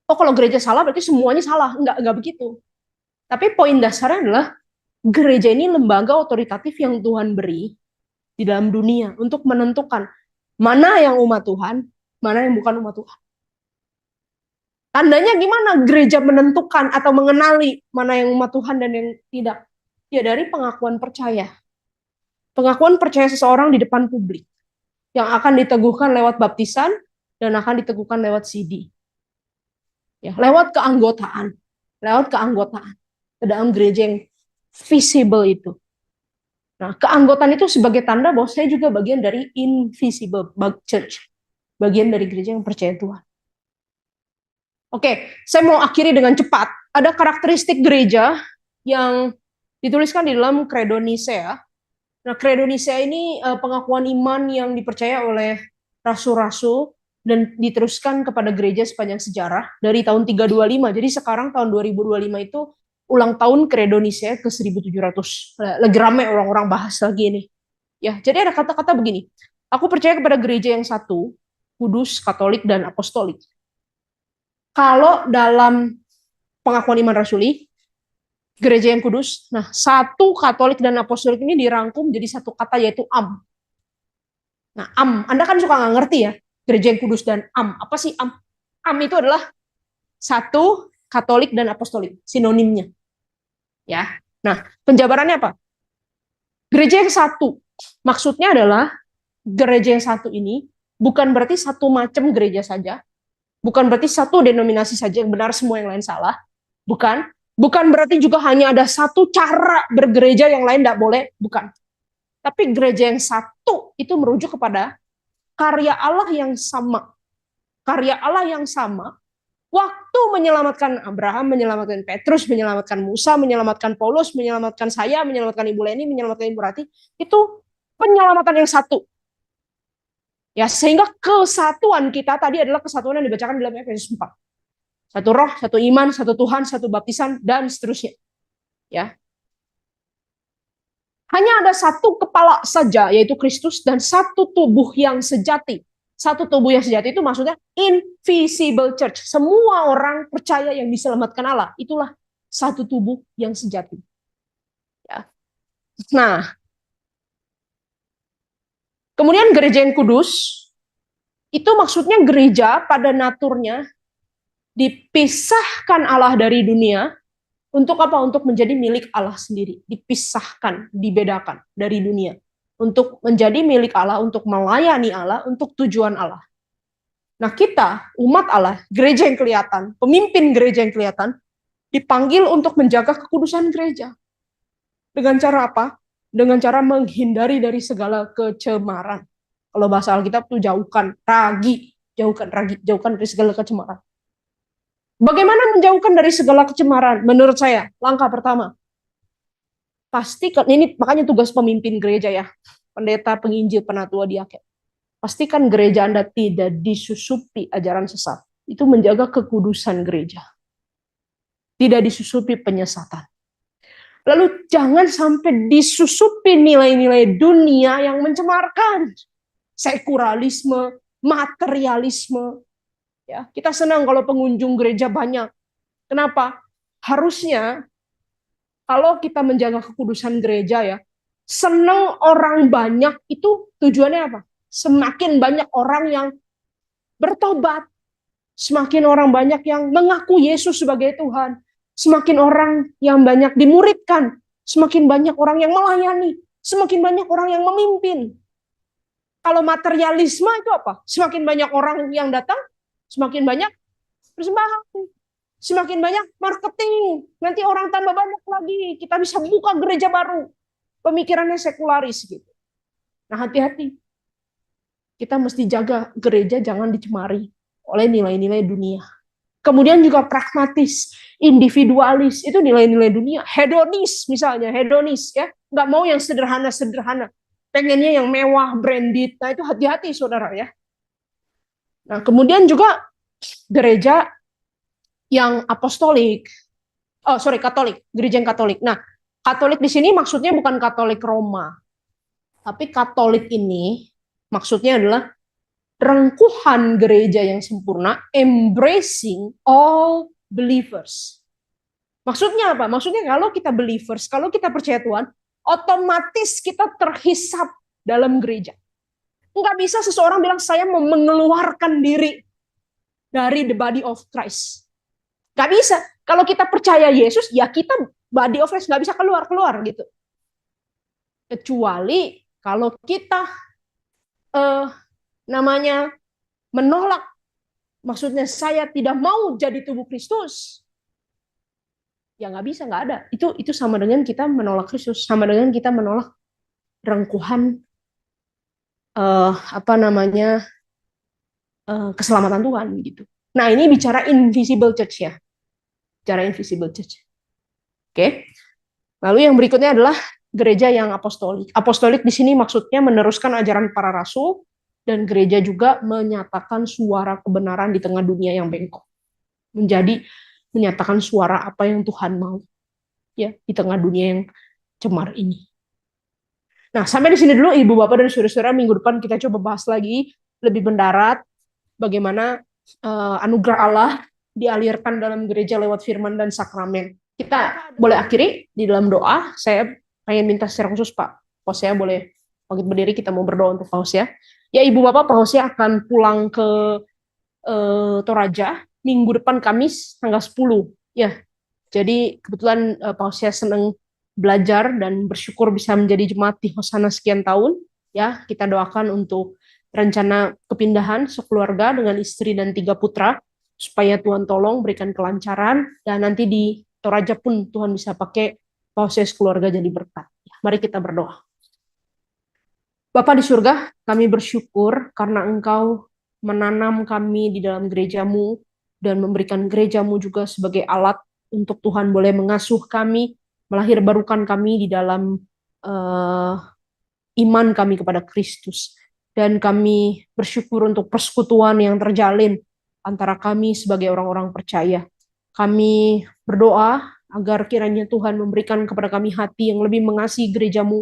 oh kalau gereja salah berarti semuanya salah. Enggak begitu. Tapi poin dasarnya adalah gereja ini lembaga otoritatif yang Tuhan beri di dalam dunia untuk menentukan mana yang umat Tuhan, mana yang bukan umat Tuhan. Tandanya gimana gereja menentukan atau mengenali mana yang umat Tuhan dan yang tidak? Ya dari pengakuan percaya. Pengakuan percaya seseorang di depan publik yang akan diteguhkan lewat baptisan dan akan diteguhkan lewat CD. Ya, lewat keanggotaan. Lewat keanggotaan ke dalam gereja yang visible itu. Nah, keanggotaan itu sebagai tanda bahwa saya juga bagian dari invisible church. Bagian dari gereja yang percaya Tuhan. Oke, saya mau akhiri dengan cepat. Ada karakteristik gereja yang dituliskan di dalam Credo Nicea. Nah, Credo Nicea ini pengakuan iman yang dipercaya oleh rasul-rasul dan diteruskan kepada gereja sepanjang sejarah dari tahun 325. Jadi sekarang tahun 2025 itu ulang tahun Credo Nicea ke 1700. Lagi ramai orang-orang bahas lagi ini. Ya, jadi ada kata-kata begini. Aku percaya kepada gereja yang satu, kudus, katolik, dan apostolik. Kalau dalam pengakuan iman rasuli, gereja yang kudus, nah satu katolik dan apostolik ini dirangkum jadi satu kata yaitu am. Nah am, Anda kan suka nggak ngerti ya, gereja yang kudus dan am. Apa sih am? Am itu adalah satu katolik dan apostolik, sinonimnya. Ya, nah penjabarannya apa? Gereja yang satu, maksudnya adalah gereja yang satu ini bukan berarti satu macam gereja saja, bukan berarti satu denominasi saja yang benar, semua yang lain salah. Bukan. Bukan berarti juga hanya ada satu cara bergereja yang lain tidak boleh. Bukan. Tapi gereja yang satu itu merujuk kepada karya Allah yang sama. Karya Allah yang sama. Waktu menyelamatkan Abraham, menyelamatkan Petrus, menyelamatkan Musa, menyelamatkan Paulus, menyelamatkan saya, menyelamatkan Ibu Leni, menyelamatkan Ibu Rati. Itu penyelamatan yang satu. Ya, sehingga kesatuan kita tadi adalah kesatuan yang dibacakan dalam Efesus 4. Satu roh, satu iman, satu Tuhan, satu baptisan, dan seterusnya. Ya. Hanya ada satu kepala saja, yaitu Kristus, dan satu tubuh yang sejati. Satu tubuh yang sejati itu maksudnya invisible church. Semua orang percaya yang diselamatkan Allah. Itulah satu tubuh yang sejati. Ya. Nah, kemudian gereja yang kudus, itu maksudnya gereja pada naturnya dipisahkan Allah dari dunia. Untuk apa? Untuk menjadi milik Allah sendiri. Dipisahkan, dibedakan dari dunia. Untuk menjadi milik Allah, untuk melayani Allah, untuk tujuan Allah. Nah kita, umat Allah, gereja yang kelihatan, pemimpin gereja yang kelihatan, dipanggil untuk menjaga kekudusan gereja. Dengan cara apa? Dengan cara menghindari dari segala kecemaran. Kalau bahasa Alkitab itu jauhkan ragi, jauhkan dari segala kecemaran. Bagaimana menjauhkan dari segala kecemaran? Menurut saya, langkah pertama, pastikan, ini makanya tugas pemimpin gereja ya, pendeta, penginjil, penatua, diaken. Pastikan gereja Anda tidak disusupi ajaran sesat. Itu menjaga kekudusan gereja. Tidak disusupi penyesatan. Lalu jangan sampai disusupi nilai-nilai dunia yang mencemarkan. Sekularisme, materialisme. Ya, kita senang kalau pengunjung gereja banyak. Kenapa? Harusnya kalau kita menjaga kekudusan gereja ya, senang orang banyak itu tujuannya apa? Semakin banyak orang yang bertobat, semakin orang banyak yang mengaku Yesus sebagai Tuhan, semakin orang yang banyak dimuridkan, semakin banyak orang yang melayani, semakin banyak orang yang memimpin. Kalau materialisme itu apa? Semakin banyak orang yang datang, semakin banyak persembahan, semakin banyak marketing. Nanti orang tambah banyak lagi, kita bisa buka gereja baru. Pemikirannya sekularis gitu. Nah, hati-hati. Kita mesti jaga gereja jangan dicemari oleh nilai-nilai dunia. Kemudian juga pragmatis, individualis, itu nilai-nilai dunia. Hedonis misalnya, hedonis ya, nggak mau yang sederhana-sederhana. Pengennya yang mewah, branded. Nah itu hati-hati saudara ya. Nah kemudian juga gereja yang apostolik, Katolik, gereja yang Katolik. Nah Katolik di sini maksudnya bukan Katolik Roma, tapi Katolik ini maksudnya adalah rengkuhan gereja yang sempurna, embracing all believers. Maksudnya apa? Maksudnya kalau kita believers, kalau kita percaya Tuhan, otomatis kita terhisap dalam gereja. Enggak bisa seseorang bilang saya mau mengeluarkan diri dari the body of Christ. Enggak bisa. Kalau kita percaya Yesus, ya kita body of Christ, nggak bisa keluar-keluar gitu. Kecuali kalau kita namanya menolak, maksudnya saya tidak mau jadi tubuh Kristus, ya nggak bisa, nggak ada. Itu sama dengan kita menolak Kristus, sama dengan kita menolak rengkuhan keselamatan Tuhan gitu. Nah ini bicara invisible church ya, bicara invisible church. Oke. Lalu yang berikutnya adalah gereja yang apostolik. Apostolik di sini maksudnya meneruskan ajaran para rasul dan gereja juga menyatakan suara kebenaran di tengah dunia yang bengkok. Menyatakan suara apa yang Tuhan mau ya di tengah dunia yang cemar ini. Nah, sampai di sini dulu Ibu Bapak dan Saudara-saudara, minggu depan kita coba bahas lagi lebih mendarat bagaimana anugerah Allah dialirkan dalam gereja lewat firman dan sakramen. Kita boleh akhiri di dalam doa. Saya pengen minta secara khusus Pak Hosea boleh bangkit berdiri, kita mau berdoa untuk Pak Hosea. Ya Ibu Bapak, Pak Hosea akan pulang ke Toraja minggu depan Kamis tanggal 10. Ya, jadi kebetulan Pak Hosea senang belajar dan bersyukur bisa menjadi jemaat di Hosana sekian tahun. Ya, kita doakan untuk rencana kepindahan sekeluarga dengan istri dan 3 putra, supaya Tuhan tolong berikan kelancaran, dan nanti di Toraja pun Tuhan bisa pakai proses keluarga jadi berkat. Mari kita berdoa. Bapa di surga, kami bersyukur karena Engkau menanam kami di dalam gerejamu dan memberikan gerejamu juga sebagai alat untuk Tuhan boleh mengasuh kami, melahirbarukan kami di dalam iman kami kepada Kristus. Dan kami bersyukur untuk persekutuan yang terjalin antara kami sebagai orang-orang percaya. Kami berdoa agar kiranya Tuhan memberikan kepada kami hati yang lebih mengasihi gerejamu,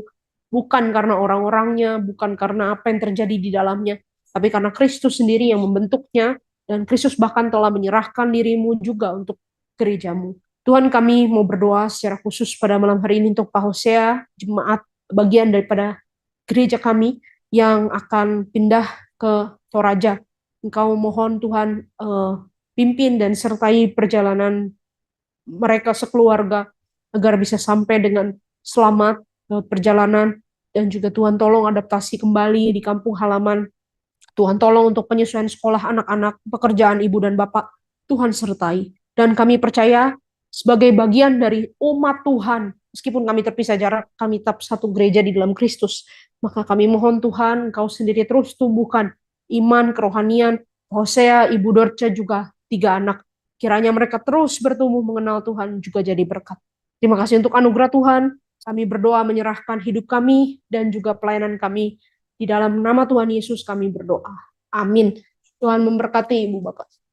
bukan karena orang-orangnya, bukan karena apa yang terjadi di dalamnya, tapi karena Kristus sendiri yang membentuknya, dan Kristus bahkan telah menyerahkan dirimu juga untuk gerejamu. Tuhan, kami mau berdoa secara khusus pada malam hari ini untuk Pak Hosea, jemaat bagian daripada gereja kami yang akan pindah ke Toraja. Engkau mohon Tuhan pimpin dan sertai perjalanan mereka sekeluarga agar bisa sampai dengan selamat perjalanan, dan juga Tuhan tolong adaptasi kembali di kampung halaman. Tuhan tolong untuk penyesuaian sekolah anak-anak, pekerjaan ibu dan bapak, Tuhan sertai. Dan kami percaya sebagai bagian dari umat Tuhan, meskipun kami terpisah jarak, kami tetap satu gereja di dalam Kristus. Maka kami mohon Tuhan, Engkau sendiri terus tumbuhkan iman, kerohanian, Hosea, Ibu Dorca juga 3 anak. Kiranya mereka terus bertumbuh mengenal Tuhan, juga jadi berkat. Terima kasih untuk anugerah Tuhan. Kami berdoa menyerahkan hidup kami dan juga pelayanan kami Di dalam nama Tuhan Yesus kami berdoa. Amin. Tuhan memberkati Ibu Bapak.